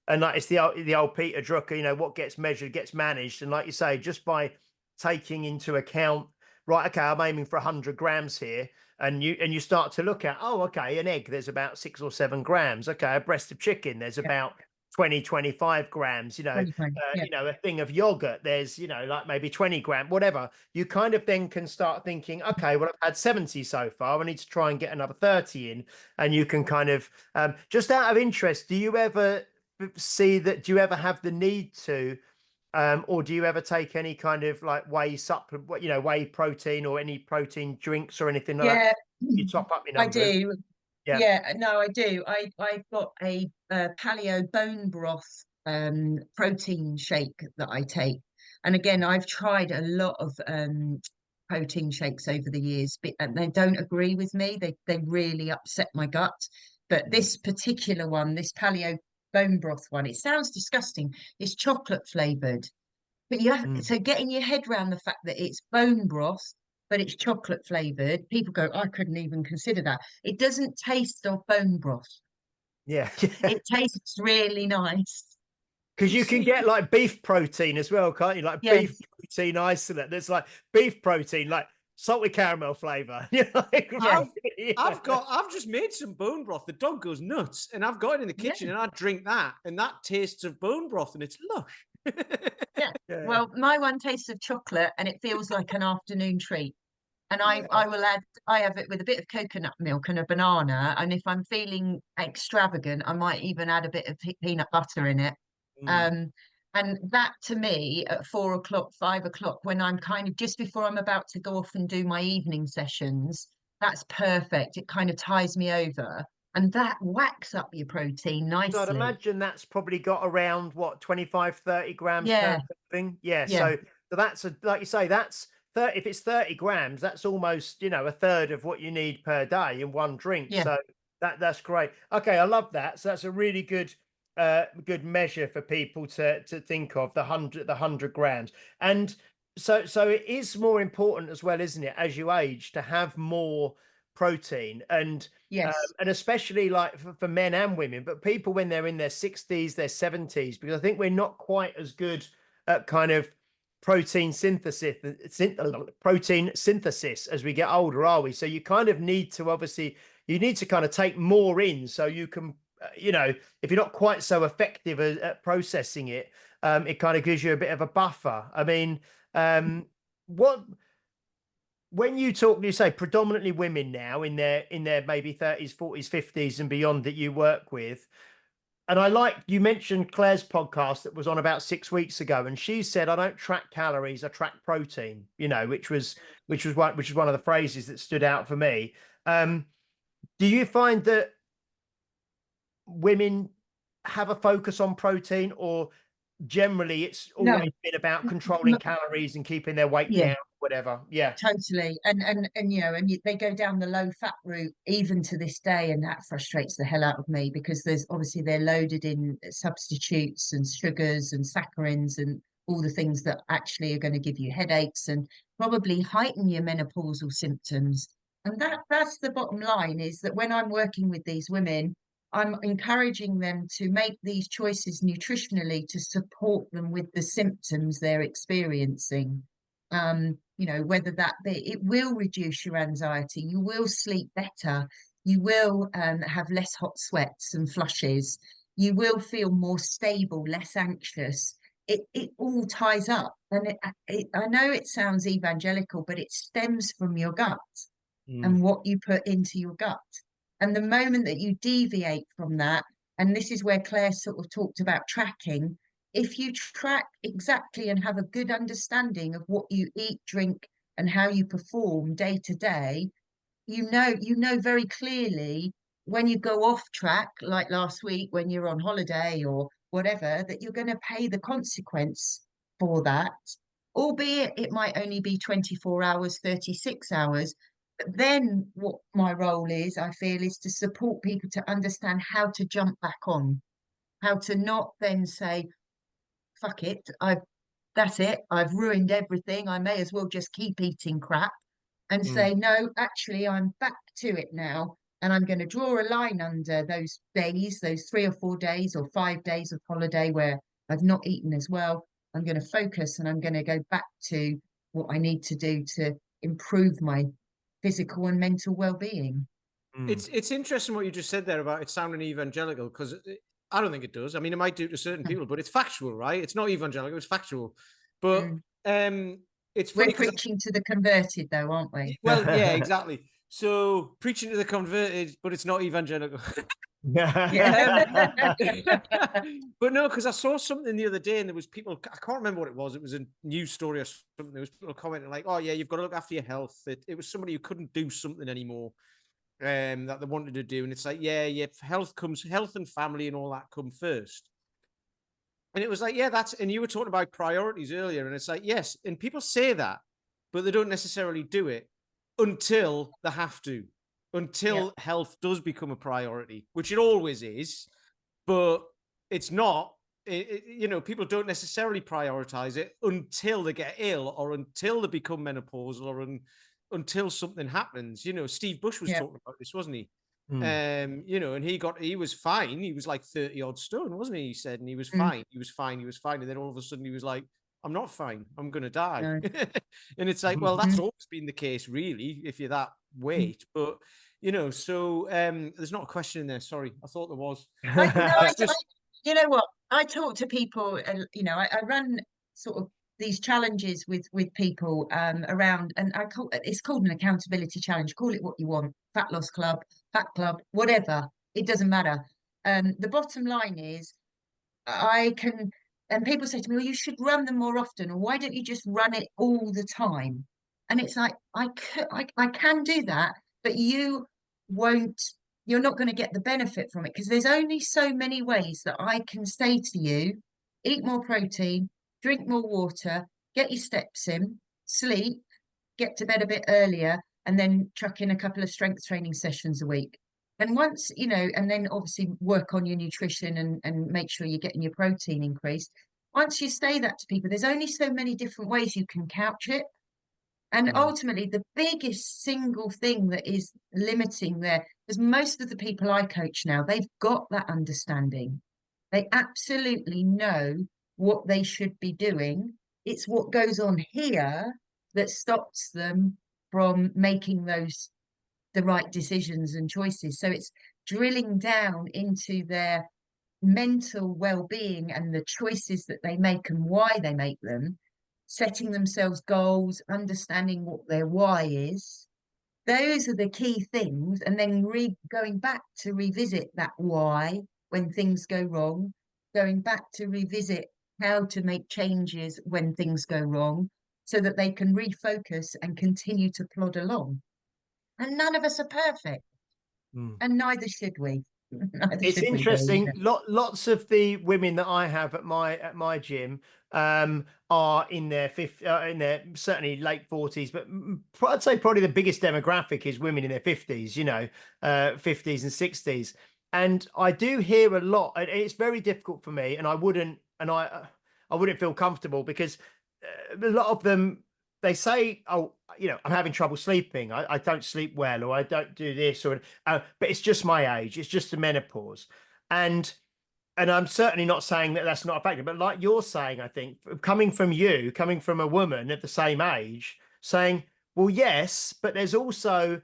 and like it's the old Peter Drucker, what gets measured gets managed, and like you say, just by taking into account, right, okay, I'm aiming for 100 grams here, and you start to look at, oh, okay, an egg, there's about 6 or 7 grams. Okay, a breast of chicken, there's yeah, about 20-25 grams. 25, yeah. A thing of yogurt, there's like maybe 20 gram, whatever. You kind of then can start thinking, okay, well, I've had 70 so far, I need to try and get another 30 in. And you can kind of, just out of interest, do you ever have the need to, or do you ever take any kind of like whey supplement, whey protein or any protein drinks or anything like that? Yeah, You top up your I numbers. do. Yeah. Yeah, no, I do. I've got a paleo bone broth protein shake that I take. And again, I've tried a lot of protein shakes over the years, and they don't agree with me. They really upset my gut. But this particular one, this paleo bone broth one, it sounds disgusting. It's chocolate flavored. But you have so getting your head around the fact that it's bone broth, but it's chocolate flavored. People go, I couldn't even consider that. It doesn't taste of bone broth. Yeah. It tastes really nice. Because you can get like beef protein as well, can't you? Like beef Yes, protein isolate. There's like beef protein, like salted caramel flavor. yeah, I've just made some bone broth. The dog goes nuts, and I've got it in the kitchen, yeah, and I drink that, and that tastes of bone broth, and it's lush. yeah. Yeah. Well, my one tastes of chocolate and it feels like an afternoon treat. And Yeah. I have it with a bit of coconut milk and a banana. And if I'm feeling extravagant, I might even add a bit of peanut butter in it. Mm. Um, and that to me at 4 o'clock, 5 o'clock, when I'm kind of just before I'm about to go off and do my evening sessions, that's perfect. It kind of ties me over. And that whacks up your protein So I'd nicely. imagine that's probably got around what, 25-30 grams per Yeah, thing. Yeah. yeah, So that's like you say, that's 30, if it's 30 grams, that's almost, a third of what you need per day in one drink. yeah. So that's great. Okay, I love that. So that's a really good good measure for people to think of, the 100 grams. And so it is more important as well, isn't it, as you age, to have more protein, Yes. and especially like for men and women, but people when they're in their 60s, their 70s, because I think we're not quite as good at kind of protein synthesis as we get older, are we? So you kind of need to, obviously, you need to kind of take more in so you can, if you're not quite so effective at processing it, it kind of gives you a bit of a buffer. I mean, what when you talk, you say predominantly women now in their maybe 30s, 40s, 50s and beyond that you work with. And I like, you mentioned Claire's podcast that was on about 6 weeks ago, and she said, I don't track calories, I track protein, which is one of the phrases that stood out for me. Do you find that women have a focus on protein, or generally it's No. always been about controlling calories and keeping their weight Yeah. down, whatever? Yeah. Totally. They go down the low fat route even to this day, and that frustrates the hell out of me, because there's obviously they're loaded in substitutes and sugars and saccharins and all the things that actually are going to give you headaches and probably heighten your menopausal symptoms. And that's the bottom line, is that when I'm working with these women, I'm encouraging them to make these choices nutritionally to support them with the symptoms they're experiencing. Whether that be, it will reduce your anxiety, you will sleep better, you will have less hot sweats and flushes, you will feel more stable, less anxious. It all ties up. And I know it sounds evangelical, but it stems from your gut and what you put into your gut. And the moment that you deviate from that, and this is where Claire sort of talked about tracking, if you track exactly and have a good understanding of what you eat, drink, and how you perform day to day, you know very clearly when you go off track, like last week when you're on holiday or whatever, that you're going to pay the consequence for that, albeit it might only be 24 hours, 36 hours. But then what my role is, I feel, is to support people to understand how to jump back on, how to not then say, fuck it, that's it, I've ruined everything, I may as well just keep eating crap, and say, no, actually, I'm back to it now. And I'm going to draw a line under those days, those 3 or 4 days or 5 days of holiday where I've not eaten as well. I'm going to focus and I'm going to go back to what I need to do to improve my physical and mental well-being. It's interesting what you just said there about it sounding evangelical, because I don't think it does. I mean, it might do to certain people, but it's factual, right? It's not evangelical, it's factual. But it's funny, we're preaching to the converted, though, aren't we? Well, yeah, exactly. So preaching to the converted, but it's not evangelical. Yeah. But no, because I saw something the other day and there was people, I can't remember what it was. It was a news story or something. There was people commenting like, oh yeah, you've got to look after your health. It was somebody who couldn't do something anymore that they wanted to do. And it's like, yeah, health and family and all that come first. And it was like, yeah, and you were talking about priorities earlier. And it's like, yes. And people say that, but they don't necessarily do it until they have to, until health does become a priority, which it always is, but it's not. People don't necessarily prioritize it until they get ill or until they become menopausal or until something happens. Steve Bush was talking about this, wasn't he? And he was fine. He was like 30 odd stone, wasn't he? He said, and he was fine. He was fine. And then all of a sudden he was like, I'm not fine. I'm going to die. No. And it's like, well, that's always been the case, really, if you're that weight. But, so there's not a question in there. Sorry. I thought there was. You know what? I talk to people, I run sort of these challenges with people around, and it's called an accountability challenge. Call it what you want, fat loss club, fat club, whatever. It doesn't matter. The bottom line is, and people say to me, well, you should run them more often, or why don't you just run it all the time? And it's like, I can do that, but you're not going to get the benefit from it, because there's only so many ways that I can say to you, eat more protein, drink more water, get your steps in, sleep, get to bed a bit earlier, and then chuck in a couple of strength training sessions a week. And once, you know, and then obviously work on your nutrition and make sure you're getting your protein increased. Once you say that to people, there's only so many different ways you can couch it. And ultimately, the biggest single thing that is limiting there, because most of the people I coach now, they've got that understanding. They absolutely know what they should be doing. It's what goes on here that stops them from making the right decisions and choices. So it's drilling down into their mental well-being and the choices that they make and why they make them, setting themselves goals, understanding what their why is. Those are the key things, and then going back to revisit that why when things go wrong, going back to revisit how to make changes when things go wrong, so that they can refocus and continue to plod along. And none of us are perfect, and neither should we. Neither It's should we be. interesting. Lots of the women that I have at my gym are in their in their certainly late 40s, but I'd say probably the biggest demographic is women in their 50s. You know, 50s and 60s, and I do hear a lot. And it's very difficult for me, and I wouldn't feel comfortable because a lot of them, they say, oh, you know, I'm having trouble sleeping. I don't sleep well, or I don't do this, or but it's just my age. It's just the menopause, and I'm certainly not saying that that's not a factor. But like you're saying, I think coming from you, coming from a woman at the same age, saying, well, yes, but there's also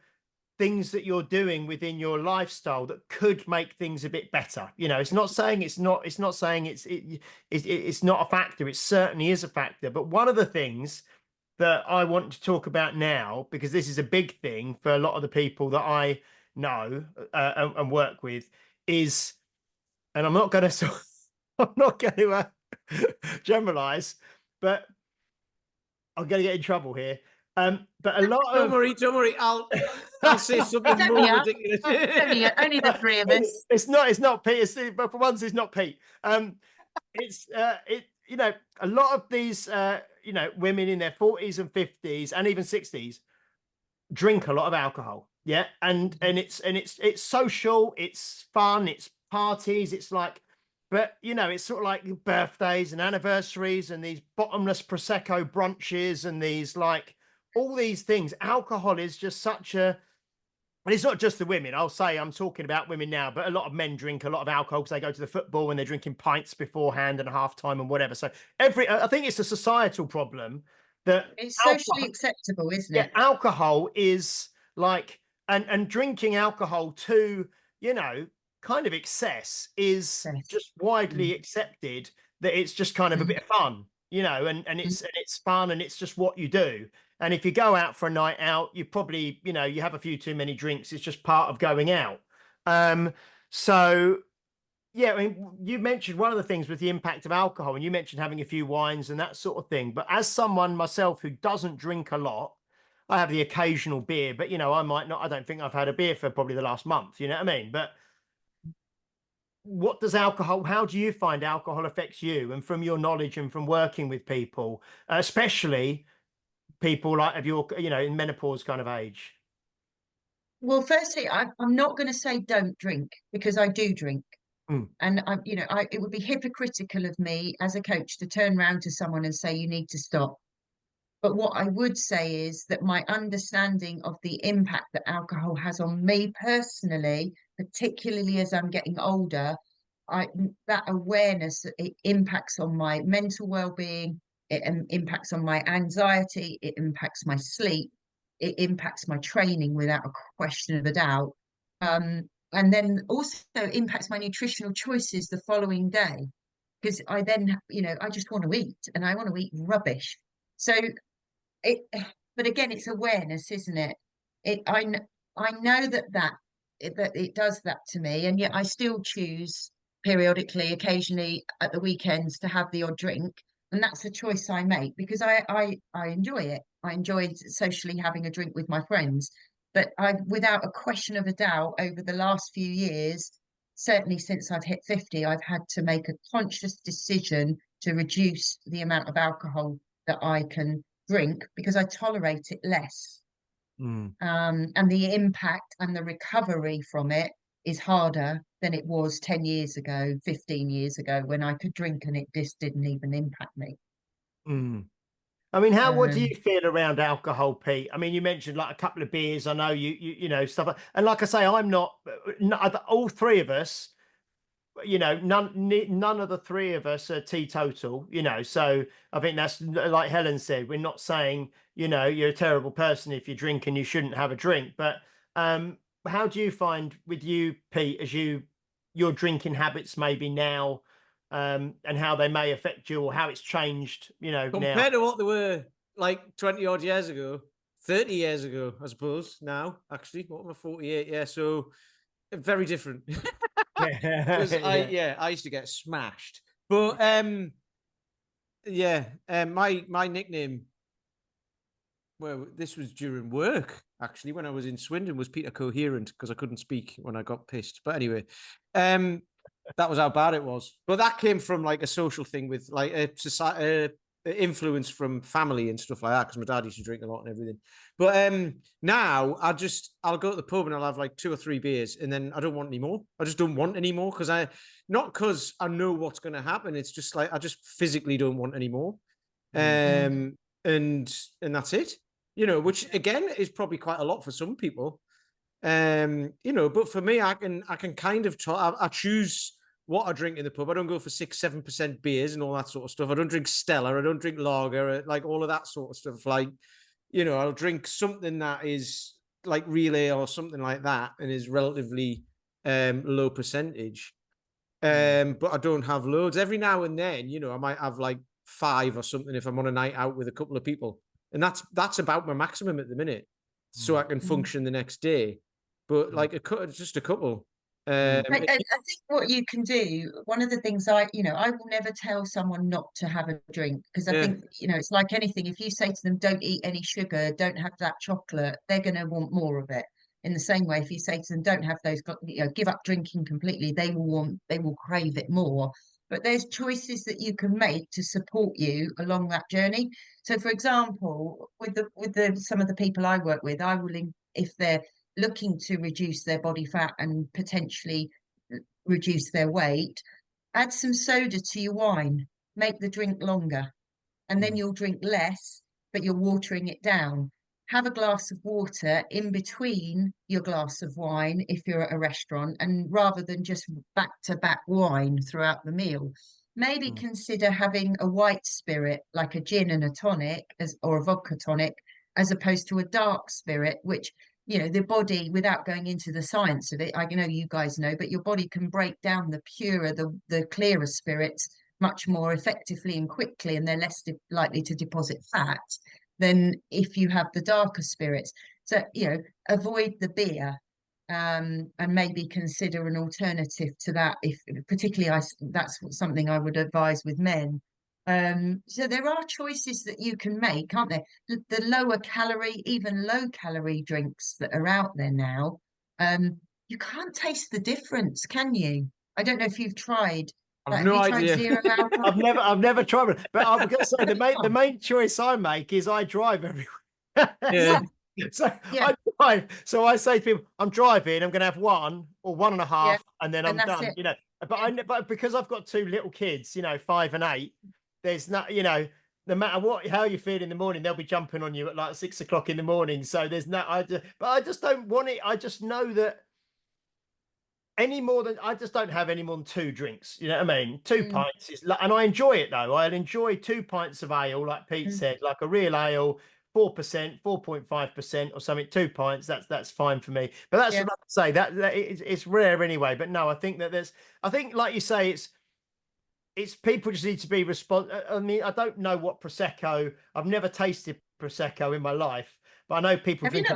things that you're doing within your lifestyle that could make things a bit better. You know, it's not saying it's not. It's not saying it's not a factor. It certainly is a factor. But one of the things that I want to talk about now, because this is a big thing for a lot of the people that I know and work with, is, and I'm not going to, I'm not going to generalize, but I'm going to get in trouble here. But a lot Don't worry. I'll say something It's more only us. ridiculous. Only the three of us. It's not Pete. But for once, it's not Pete. You know, a lot of these you know, women in their 40s and 50s and even 60s drink a lot of alcohol. Yeah. And it's social, it's fun, it's parties, it's like, but you know, it's sort of like birthdays and anniversaries and these bottomless prosecco brunches and these, like, all these things. Alcohol is just such a, and it's not just the women. I'll say, I'm talking about women now, but a lot of men drink a lot of alcohol because they go to the football and they're drinking pints beforehand and half time and whatever. So I think it's a societal problem that It's socially acceptable, isn't it? alcohol is like, and drinking alcohol to, you know, kind of excess is Yes. just widely accepted, that it's just kind of a bit of fun, you know, and it's fun and it's just what you do. And if you go out for a night out, you probably, you know, you have a few too many drinks. It's just part of going out. So yeah, I mean, you mentioned one of the things was the impact of alcohol, and you mentioned having a few wines and that sort of thing. But as someone myself who doesn't drink a lot, I have the occasional beer, but you know, I might not, I don't think I've had a beer for probably the last month, you know what I mean? But what does alcohol, how do you find alcohol affects you? And from your knowledge and from working with people, especially people like of your, you know, in menopause kind of age? Well, firstly, I'm not going to say don't drink, because I do drink. Mm. And it would be hypocritical of me as a coach to turn around to someone and say, you need to stop. But what I would say is that my understanding of the impact that alcohol has on me personally, particularly as I'm getting older, that awareness that it impacts on my mental well-being, it impacts on my anxiety, it impacts my sleep, it impacts my training without a question of a doubt. And then also impacts my nutritional choices the following day, because I then, I just want to eat, and I want to eat rubbish. So it, but again, it's awareness, isn't it? I know that it does that to me, and yet I still choose periodically, occasionally at the weekends, to have the odd drink, and that's a choice I make because I enjoy it. I enjoy socially having a drink with my friends, but without a question of a doubt, over the last few years, certainly since I've hit 50, I've had to make a conscious decision to reduce the amount of alcohol that I can drink because I tolerate it less. And the impact and the recovery from it is harder than it was 10 years ago, 15 years ago, when I could drink and it just didn't even impact me. Mm. I mean, what do Um, you feel around alcohol, Pete? I mean, you mentioned like a couple of beers. I know you know, stuff. And like I say, I'm not, all three of us, you know, none of the three of us are teetotal, you know. So I think that's like Helen said, we're not saying, you know, you're a terrible person if you drink and you shouldn't have a drink. But how do you find with you, Pete, as your drinking habits maybe now, and how they may affect you or how it's changed, you know, now? Compared to what they were like 20 odd years ago, 30 years ago, I suppose. Now, actually, what am I, 48? Yeah, so very different. Because I used to get smashed. But my nickname, well, this was during work actually when I was in Swindon, was Peter Coherent, because I couldn't speak when I got pissed. But anyway, that was how bad it was. But that came from like a social thing with like a society, influence from family and stuff like that, because my dad used to drink a lot and everything. But now I'll go to the pub and I'll have like 2 or 3 beers, and then I don't want any more. I just don't want any more, because not because I know what's going to happen. It's just like I just physically don't want any more. And that's it. You know, which again is probably quite a lot for some people. You know, but for me, I can kind of I choose what I drink in the pub. I don't go for 6-7% beers and all that sort of stuff. I don't drink Stella. I don't drink lager, like all of that sort of stuff. Like, you know, I'll drink something that is like real ale or something like that and is relatively low percentage. But I don't have loads. Every now and then, you know, I might have like 5 or something if I'm on a night out with a couple of people. And that's about my maximum at the minute. So I can function the next day. But like just a couple. I think what you can do, one of the things I will never tell someone not to have a drink, because I think, it's like anything. If you say to them, don't eat any sugar, don't have that chocolate, they're going to want more of it. In the same way, if you say to them, don't have those, give up drinking completely, they will crave it more. But there's choices that you can make to support you along that journey. So, for example, with some of the people I work with, I will, if they're looking to reduce their body fat and potentially reduce their weight, add some soda to your wine, make the drink longer, and then you'll drink less, but you're watering it down. Have a glass of water in between your glass of wine if you're at a restaurant, and rather than just back to back wine throughout the meal, maybe consider having a white spirit like a gin and a tonic, or a vodka tonic, as opposed to a dark spirit, which the body, without going into the science of it, I know you guys know, but your body can break down the purer, the clearer spirits much more effectively and quickly, and they're less likely to deposit fat than if you have the darker spirits. So, avoid the beer, and maybe consider an alternative to that. If particularly, that's something I would advise with men. So there are choices that you can make, aren't there? The lower calorie, even low calorie drinks that are out there now, you can't taste the difference, can you? I don't know if you've tried. I've Have no you tried idea. zero alcohol? I've never tried it, but I'm gonna say the main choice I make is I drive everywhere. Yeah. So I drive. So I say to people, I'm driving, I'm gonna have 1 or 1.5, and then I'm done. It. You know, but because I've got 2 little kids, 5 and 8, there's not, no matter how you feel in the morning, they'll be jumping on you at like 6 o'clock in the morning. So there's no, but I just don't want it. I just know that I just don't have any more than 2 drinks. You know what I mean? 2 pints is, and I enjoy it though. I'll enjoy 2 pints of ale, like Pete said, like a real ale, 4%, 4.5% or something. 2 pints, that's fine for me. But that's what I say. That it's rare anyway. But no, I think that I think, like you say, it's people just need to be responsible. I mean, I don't know what Prosecco. I've never tasted Prosecco in my life, but I know people drink.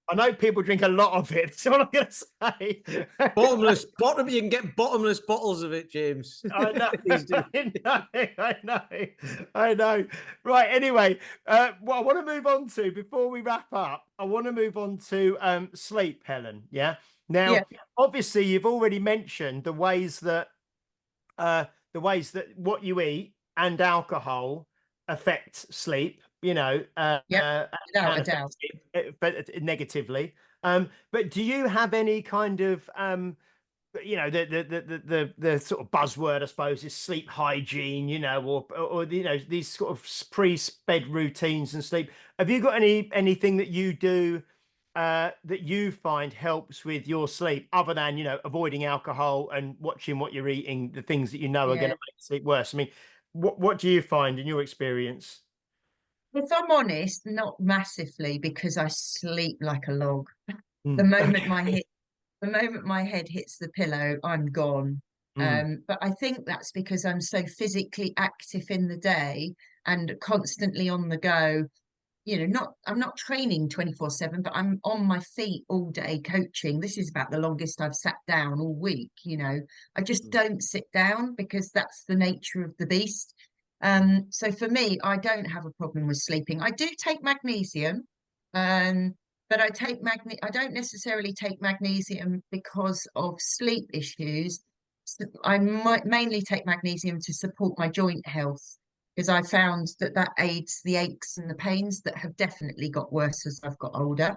I know people drink a lot of it. That's all I'm going to say. You can get bottomless bottles of it, James. I know. I know. Right. Anyway, what I want to move on to before we wrap up, I want to move on to sleep, Helen. Yeah. Now, obviously, you've already mentioned the ways that what you eat and alcohol affect sleep. Without a doubt. But negatively. But do you have any kind of the sort of buzzword, I suppose, is sleep hygiene, or these sort of pre-sped routines and sleep. Have you got anything that you do that you find helps with your sleep, other than avoiding alcohol and watching what you're eating, the things that are going Yeah. to make sleep worse? I mean, what do you find in your experience? If I'm honest, not massively, because I sleep like a log. The Mm. moment my head, the moment my head hits the pillow, I'm gone. Mm. But I think that's because I'm so physically active in the day and constantly on the go. I'm not training 24/7, but I'm on my feet all day coaching. This is about the longest I've sat down all week. I just don't sit down because that's the nature of the beast. So for me, I don't have a problem with sleeping. I do take magnesium, um, but I don't necessarily take magnesium because of sleep issues. I might mainly take magnesium to support my joint health, because I found that aids the aches and the pains that have definitely got worse as I've got older.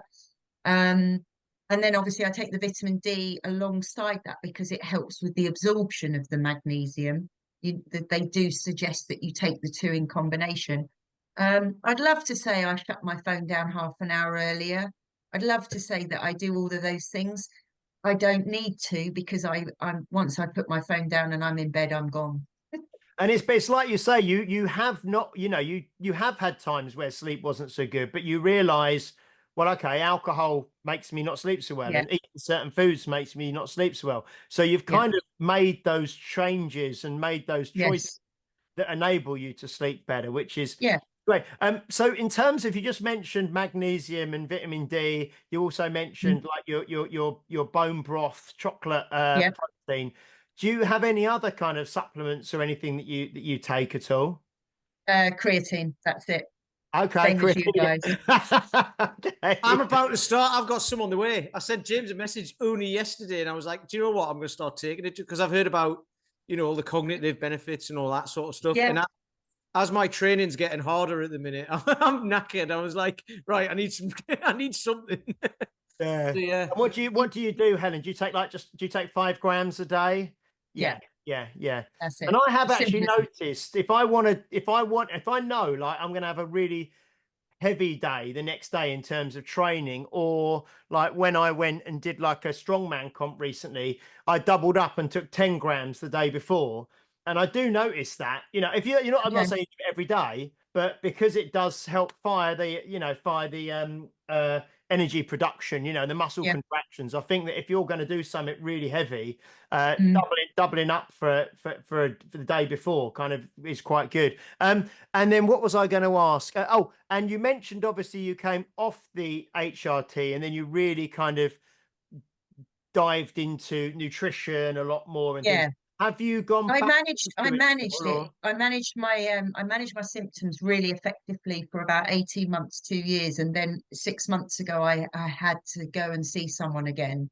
Um, and then obviously I take the vitamin D alongside that because it helps with the absorption of the magnesium. They do suggest that you take the two in combination. I'd love to say I shut my phone down half an hour earlier. I'd love to say that I do all of those things. I don't need to, because I'm once I put my phone down and I'm in bed, I'm gone. And it's like you say, you have not, you have had times where sleep wasn't so good, but you realize, well, okay, alcohol makes me not sleep so well, Yeah, and eating certain foods makes me not sleep so well. So you've yeah, kind of made those changes and made those choices yes, that enable you to sleep better, which is yeah. great. So in terms of, you just mentioned magnesium and vitamin D, you also Mm, mentioned like your bone broth, chocolate yeah. protein. Do you have any other kind of supplements or anything that you take at all? Creatine, that's it. Okay, Same as Chris. you guys. I'm Okay. about to start. I've got some on the way. I sent James a message only yesterday, and I was like, "Do you know what? I'm going to start taking it because I've heard about, all the cognitive benefits and all that sort of stuff." Yeah, And as my training's getting harder at the minute, I'm knackered. I was like, "Right, I need some. I need something." Yeah. So yeah, And what do you do, Helen? Do you take 5 grams a day? Yeah, yeah, yeah. that's And it. I have actually Simple as noticed, if I know like I'm gonna have a really heavy day the next day in terms of training, or like when I went and did like a strongman comp recently, I doubled up and took 10 grams the day before. And I do notice that, if I'm not okay. saying every day, but because it does help fire the energy production, the muscle Yeah. contractions. I think that if you're going to do something really heavy, Mm, doubling up for the day before kind of is quite good. And then what was I going to ask? And you mentioned obviously you came off the HRT and then you really kind of dived into nutrition a lot more and things. yeah. Have you gone I back managed I into it at managed all, it. or? I managed my symptoms really effectively for about 18 months, 2 years. And then 6 months ago I had to go and see someone again,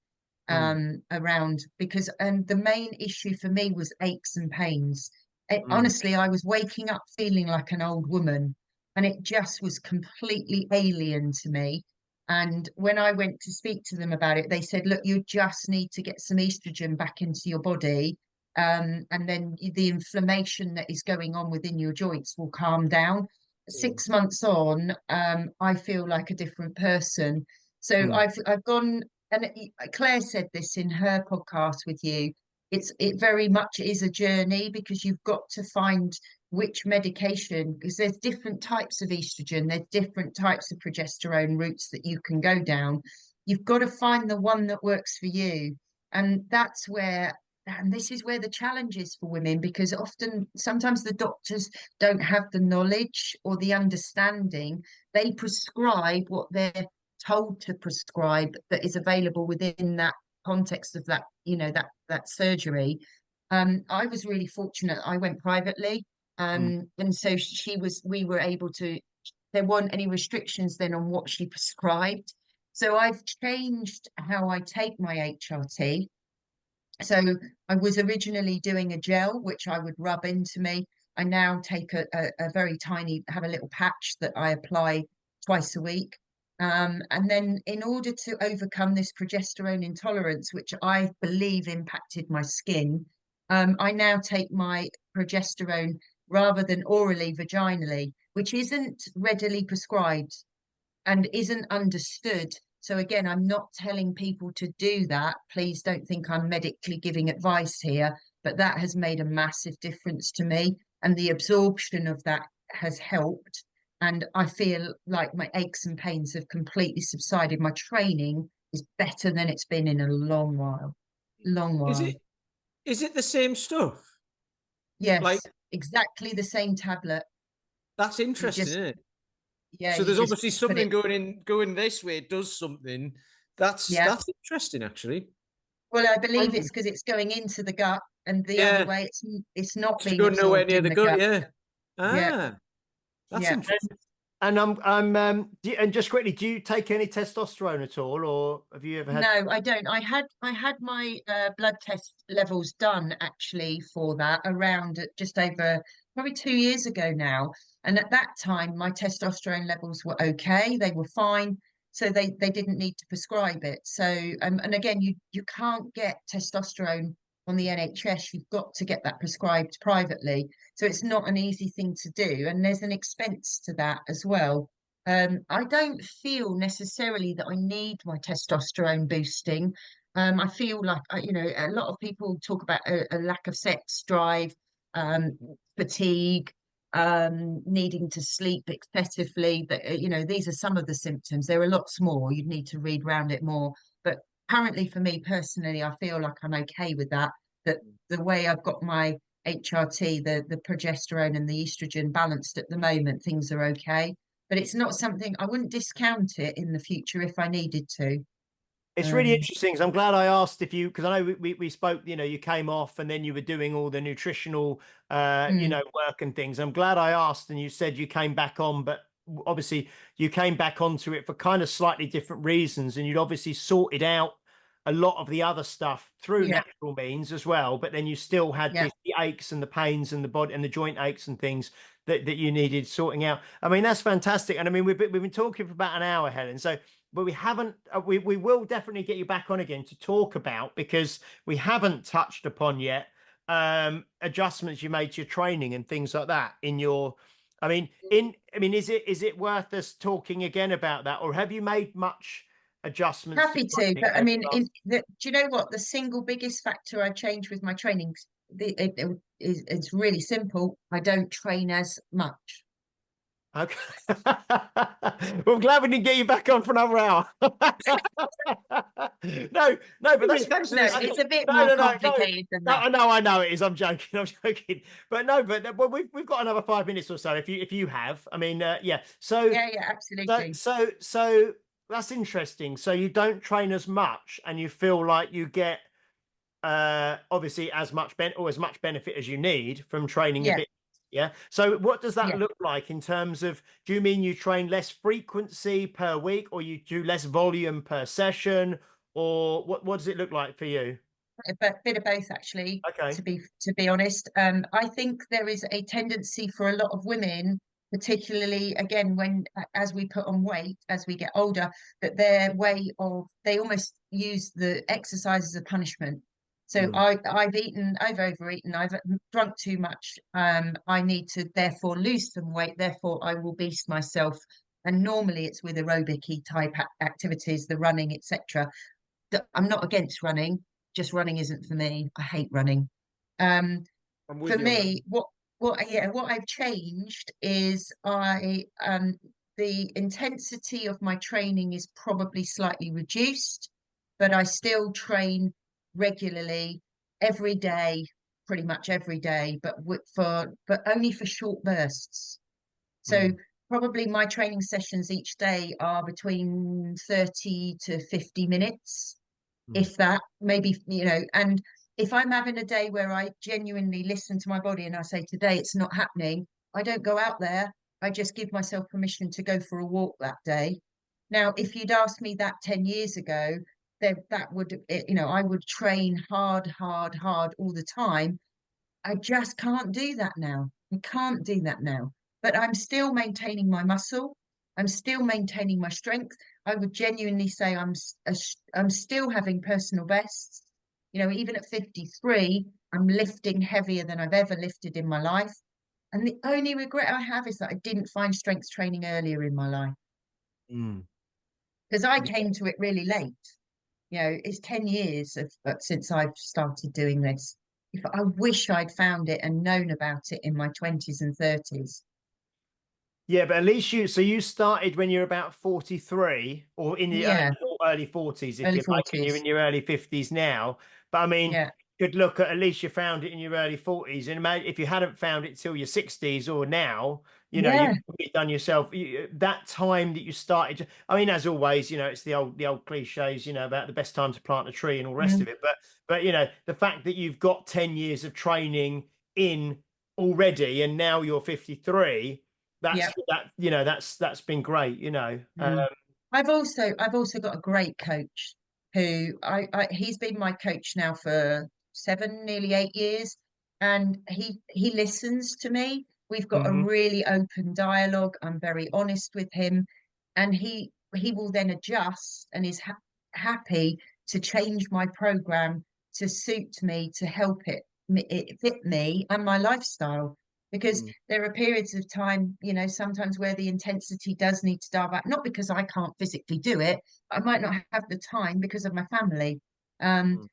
Mm, around, because the main issue for me was aches and pains. mm, Honestly, I was waking up feeling like an old woman, and it just was completely alien to me. And when I went to speak to them about it, they said, look, you just need to get some estrogen back into your body, and then the inflammation that is going on within your joints will calm down. mm, 6 months on, I feel like a different person. So mm, I've gone, and Claire said this in her podcast with you. It very much is a journey, because you've got to find which medication, because there's different types of estrogen, there's different types of progesterone routes that you can go down. You've got to find the one that works for you. And that's where, and this is where the challenge is for women, because sometimes the doctors don't have the knowledge or the understanding. They prescribe what they're told to prescribe that is available within that context of that surgery. I was really fortunate. I went privately, mm. and so we were able to. There weren't any restrictions then on what she prescribed. So I've changed how I take my HRT. So I was originally doing a gel, which I would rub into me. I now take a very tiny, have a little patch that I apply twice a week. And then in order to overcome this progesterone intolerance, which I believe impacted my skin, I now take my progesterone rather than orally, vaginally, which isn't readily prescribed and isn't understood. So again, I'm not telling people to do that. Please don't think I'm medically giving advice here, but that has made a massive difference to me. And the absorption of that has helped. And I feel like my aches and pains have completely subsided. My training is better than it's been in a long while. Long Is while. it is it the same stuff? Like, Yes, exactly the same tablet. that's You interesting, just, isn't it? yeah, So you there's just obviously put it, something going this way. It does something. yeah. That's interesting, actually. Well, I believe And it's because it's going into the gut, and the other Yeah, way, it's not it's being going nowhere absorbed near in the the gut. gut. Yeah. Yeah, Ah, that's yeah. interesting. and and just quickly, do you take any testosterone at all, or have you ever had? No, I don't. I had my blood test levels done actually for that around just over probably 2 years ago now. And at that time, my testosterone levels were okay. They were fine. So they didn't need to prescribe it. So and again, you can't get testosterone on the NHS. You've got to get that prescribed privately. So it's not an easy thing to do. And there's an expense to that as well. I don't feel necessarily that I need my testosterone boosting. I feel like a lot of people talk about a lack of sex drive, um, fatigue, needing to sleep excessively. That these are some of the symptoms. There are lots more. You'd need to read around it more. But currently, for me personally, I feel like I'm okay with that. That the way I've got my HRT, the progesterone and the estrogen balanced at the moment, things are okay, but it's not something I wouldn't discount it in the future if I needed to. It's really Um, interesting. 'Cause I'm glad I asked if you, because I know we spoke. You came off and then you were doing all the nutritional, mm, work and things. I'm glad I asked, and you said you came back on, but obviously you came back onto it for kind of slightly different reasons, and you'd obviously sorted out a lot of the other stuff through yeah, natural means as well. But then you still had yeah, the aches and the pains and the body and the joint aches and things that you needed sorting out. I mean, that's fantastic. And I mean, we've been talking for about an hour, Helen. So but we haven't we will definitely get you back on again to talk about, because we haven't touched upon yet adjustments you made to your training and things like that in your is it worth us talking again about that, or have you made much adjustments to happy to. training But I over mean, the last? do you know what? The single biggest factor I changed with my training is it's really simple. I don't train as much. Okay. Well, I'm glad we didn't get you back on for another hour. No, no, but that's Thanks for No, this. it's a bit no, more no, no, no, complicated than no. that. I know it is. I'm joking. I'm joking. But no, but well, we've got another 5 minutes or so. If you have, yeah. So Yeah, yeah, so absolutely. so so that's interesting. So you don't train as much, and you feel like you get obviously as much benefit as you need from training a Yeah, bit. Yeah. So what does that yeah. look like in terms of, do you mean you train less frequency per week, or you do less volume per session, or what does it look like for you? A bit of both, actually, Okay. to be honest. I think there is a tendency for a lot of women, particularly again when as we put on weight as we get older, that their way of they almost use the exercise as a punishment. So Mm, I've overeaten, I've drunk too much. I need to therefore lose some weight, therefore I will beast myself. And normally it's with aerobic type activities, the running, etc. I'm not against running, just running isn't for me. I hate running. Um, I'm for with you on that. me, what I've changed is the intensity of my training is probably slightly reduced, but I still train regularly every day, pretty much every day, but only for short bursts. So mm, probably my training sessions each day are between 30 to 50 minutes, mm, if that, maybe, and if I'm having a day where I genuinely listen to my body and I say, today it's not happening, I don't go out there. I just give myself permission to go for a walk that day. Now, if you'd asked me that 10 years ago, then I would train hard, hard, hard all the time. I just can't do that now. I can't do that now. But I'm still maintaining my muscle. I'm still maintaining my strength. I would genuinely say I'm still having personal bests. You know, even at 53, I'm lifting heavier than I've ever lifted in my life. And the only regret I have is that I didn't find strength training earlier in my life, Mm. because I came to it really late. You know, it's 10 years since I've started doing this. If I wish I'd found it and known about it in my 20s and 30s. Yeah, but at least you started when you're about 43 or in the Yeah, early 40s, if early you like, and you're 40s. in your early 50s now. But I mean, Yeah, you could look at least you found it in your early 40s. And imagine if you hadn't found it till your 60s or now, you know, yeah. you've probably done yourself that time that you started. I mean, as always, you know, it's the old cliches, you know, about the best time to plant a tree and all the rest Mm, of it. But you know, the fact that you've got 10 years of training in already and now you're 53, yeah. that's been great, you know. Mm. I've also got a great coach who he's been my coach now for 7, nearly 8 years, and he listens to me. We've got a Mhm. really open dialogue. I'm very honest with him, and he will then adjust and is happy to change my program to suit me, to help it fit me and my lifestyle. Because Mm. there are periods of time, you know, sometimes where the intensity does need to dial back, not because I can't physically do it, but I might not have the time because of my family. Um, Mm.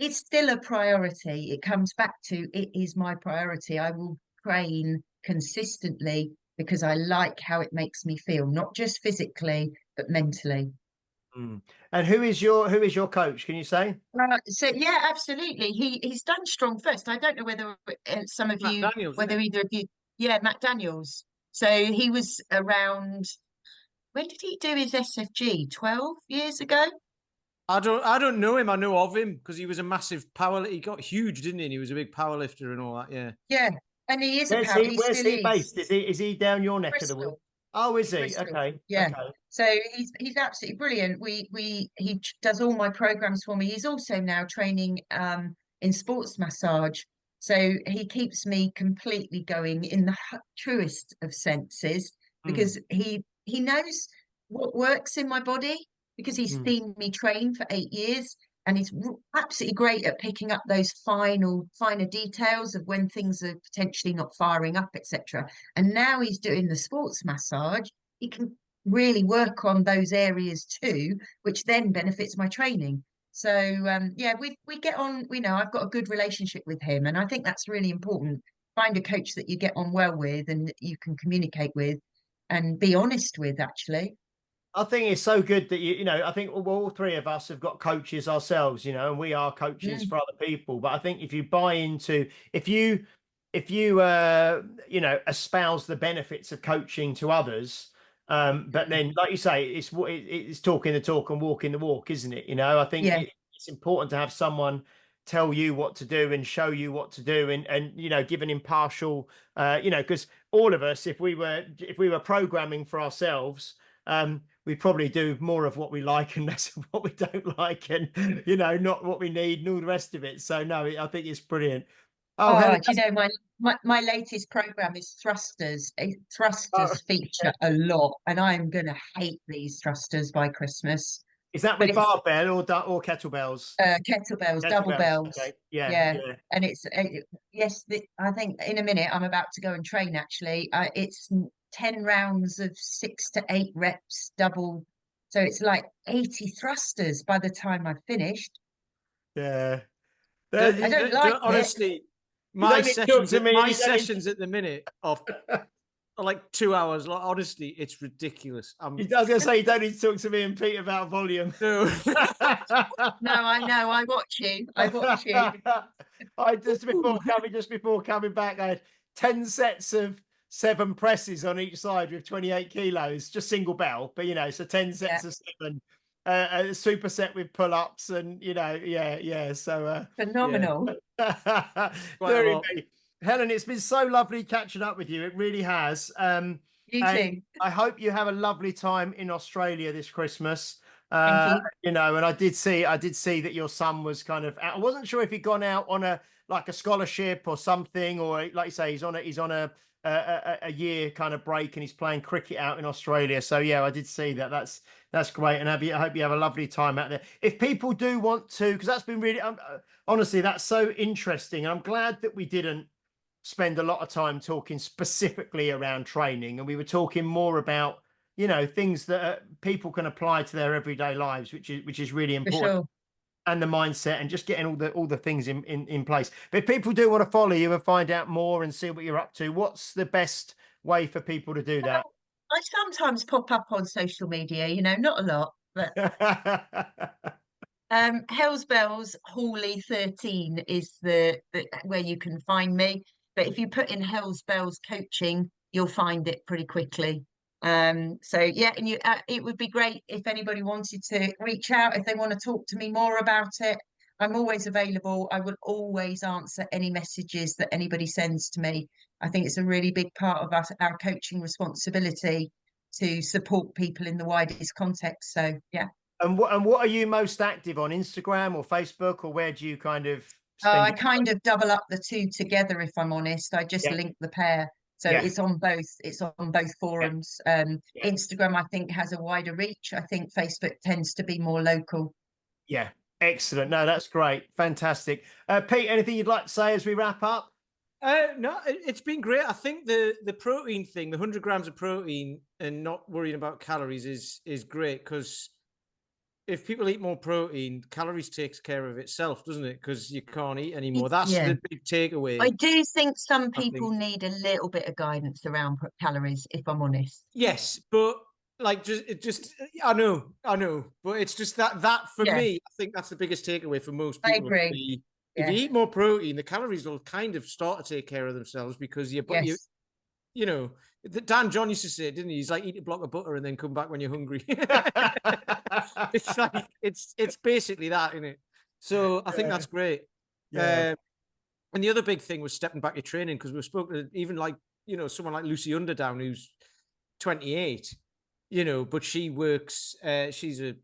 it's still a priority. It comes back to it is my priority. I will train consistently because I like how it makes me feel, not just physically, but mentally. Mm. And who is your coach? Can you say? So yeah, absolutely. He's done Strong First. I don't know whether some of Matt you, Daniels, isn't whether it? either of you, yeah, Matt Daniels. So he was around. When did he do his SFG? 12 years ago. I don't know him. I know of him because he was a massive power. He got huge, didn't he? And he was a big power lifter and all that. Yeah. Yeah, and he is a Where's power. he He where's still he is. based? Is he down your neck of the woods? Bristol. Oh, is he? Bristol. Okay. Yeah. Okay. So he's absolutely brilliant. He does all my programs for me. He's also now training in sports massage. So he keeps me completely going in the truest of senses, Mm. because he knows what works in my body, because he's Mm. seen me train for 8 years, and he's absolutely great at picking up those finer details of when things are potentially not firing up, etc. And now he's doing the sports massage. He can really work on those areas too, which then benefits my training. So yeah, we get on. We know I've got a good relationship with him, and I think that's really important. Find a coach that you get on well with and that you can communicate with and be honest with, actually. I think it's so good that I think all three of us have got coaches ourselves, you know, and we are coaches Mm, for other people. But I think if you buy into, if you espouse the benefits of coaching to others, but mm. then, like you say, it's talking the talk and walking the walk, isn't it? You know, I think Yeah, it's important to have someone tell you what to do and show you what to do, and give an impartial, because all of us, if we were programming for ourselves, we probably do more of what we like and less of what we don't like, and not what we need and all the rest of it. So no, I think it's brilliant. Oh, Helen, oh, do you know, my latest program is thrusters. oh, Thrusters feature a lot, and I'm gonna hate these thrusters by Christmas. is that But with it's barbell or kettlebells? kettlebells, double Kettlebells. bells. Okay. Yeah. Yeah, Yeah. and it's yes. I think in a minute I'm about to go and train. Actually, it's 10 rounds of 6 to 8 reps, double. So it's like 80 thrusters by the time I've finished. Yeah. There, I you, don't like it. Honestly, you my don't need to talk sessions to at me. my You don't need sessions at the minute are like 2 hours. Like, honestly, it's ridiculous. I was going to say you don't need to talk to me and Pete about volume. No. No, I know. I watch you. I watch you. I just before coming back, I had 10 sets of 7 presses on each side with 28 kilos, just single bell, but so 10 Yeah, sets of 7, a superset with pull-ups, and yeah. So yeah. phenomenal. Quite a Very, lot. very. Helen, it's been so lovely catching up with you. It really has. You And too. I hope you have a lovely time in Australia this Christmas. Thank you. And I did see that your son was kind of out. I wasn't sure if he'd gone out on a scholarship or something, or like you say, he's on a a year kind of break, and he's playing cricket out in Australia. So yeah, I did see that. That's great, and I hope you have a lovely time out there. If people do want to, because that's been really honestly, that's so interesting, and I'm glad that we didn't spend a lot of time talking specifically around training, and we were talking more about, you know, things that people can apply to their everyday lives, which is really For important. sure. And the mindset, and just getting all the things in place. But if people do want to follow you and find out more and see what you're up to, what's the best way for people to do that? I sometimes pop up on social media, you know, not a lot, but Hell's Bells Hawley 13 is the where you can find me. But if you put in Hell's Bells coaching, you'll find it pretty quickly. So yeah, and it would be great if anybody wanted to reach out, if they want to talk to me more about it. I'm always available. I will always answer any messages that anybody sends to me. I think it's a really big part of our coaching responsibility to support people in the widest context. So yeah. And what are you most active on, Instagram or Facebook, or where do you kind of spend I your kind of double up the two together, if I'm honest. I just Yeah. link the pair. So Yeah. it's on both. It's on both forums. Yeah. Instagram, I think, has a wider reach. I think Facebook tends to be more local. Yeah, excellent. No, that's great. Fantastic. Pete, anything you'd like to say as we wrap up? No, it's been great. I think the protein thing, the 100 grams of protein and not worrying about calories is great, because if people eat more protein, calories takes care of itself, doesn't it? Because you can't eat anymore. That's Yeah. the big takeaway. I do think some I people think. need a little bit of guidance around calories, if I'm honest. Yes, but like I know, but it's just that for Yeah. me, I think that's the biggest takeaway for most I people. agree. If Yeah. you eat more protein, the calories will kind of start to take care of themselves, because Yes. you know, Dan John used to say, didn't he? He's like, eat a block of butter and then come back when you're hungry. It's like it's basically that, isn't it? So I think that's great. Yeah. And the other big thing was stepping back your training, because we've spoken to even like, someone like Lucy Underdown, who's 28, but she works, she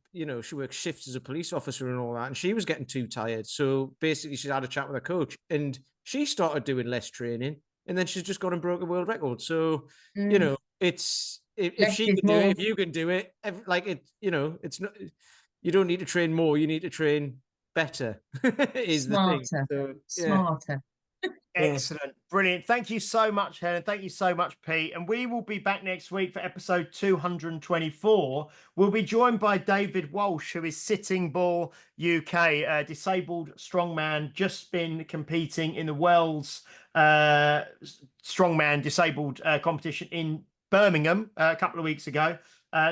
works shifts as a police officer and all that, and she was getting too tired. So basically she had a chat with her coach, and she started doing less training, and then she's just gone and broke a world record. So, it's, if Less she is can do more. it, if you can do it, it's not, you don't need to train more, you need to train better is the thing. Smarter. So, Smarter. Excellent. Brilliant. Thank you so much, Helen. Thank you so much, Pete. And we will be back next week for episode 224. We'll be joined by David Walsh, who is Sitting Bull UK, a disabled strongman, just been competing in the world's strongman disabled competition in Birmingham a couple of weeks ago.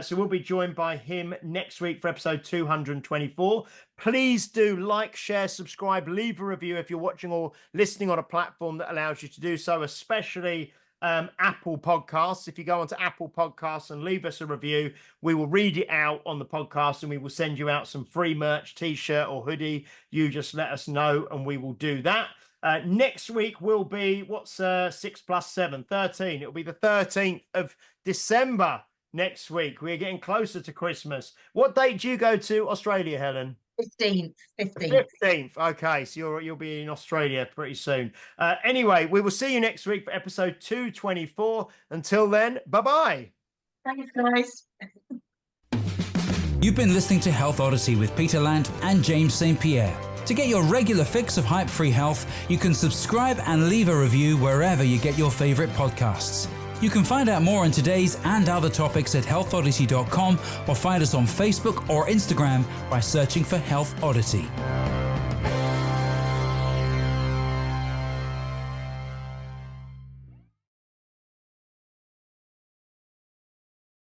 So we'll be joined by him next week for episode 224. Please do like, share, subscribe, leave a review if you're watching or listening on a platform that allows you to do so, especially Apple Podcasts. If you go onto Apple Podcasts and leave us a review, we will read it out on the podcast, and we will send you out some free merch, t-shirt or hoodie. You just let us know and we will do that. Next week will be, what's 6 plus 7? 13. It'll be the 13th of December. Next week. We're getting closer to Christmas. What date do you go to Australia, Helen? 15th. 15th. Okay, so you'll be in Australia pretty soon. Anyway, we will see you next week for episode 224. Until then, bye-bye. Thanks, guys. You've been listening to Health Odyssey with Peter Lant and James St. Pierre. To get your regular fix of hype-free health, you can subscribe and leave a review wherever you get your favorite podcasts. You can find out more on today's and other topics at healthodyssey.com, or find us on Facebook or Instagram by searching for Health Odyssey.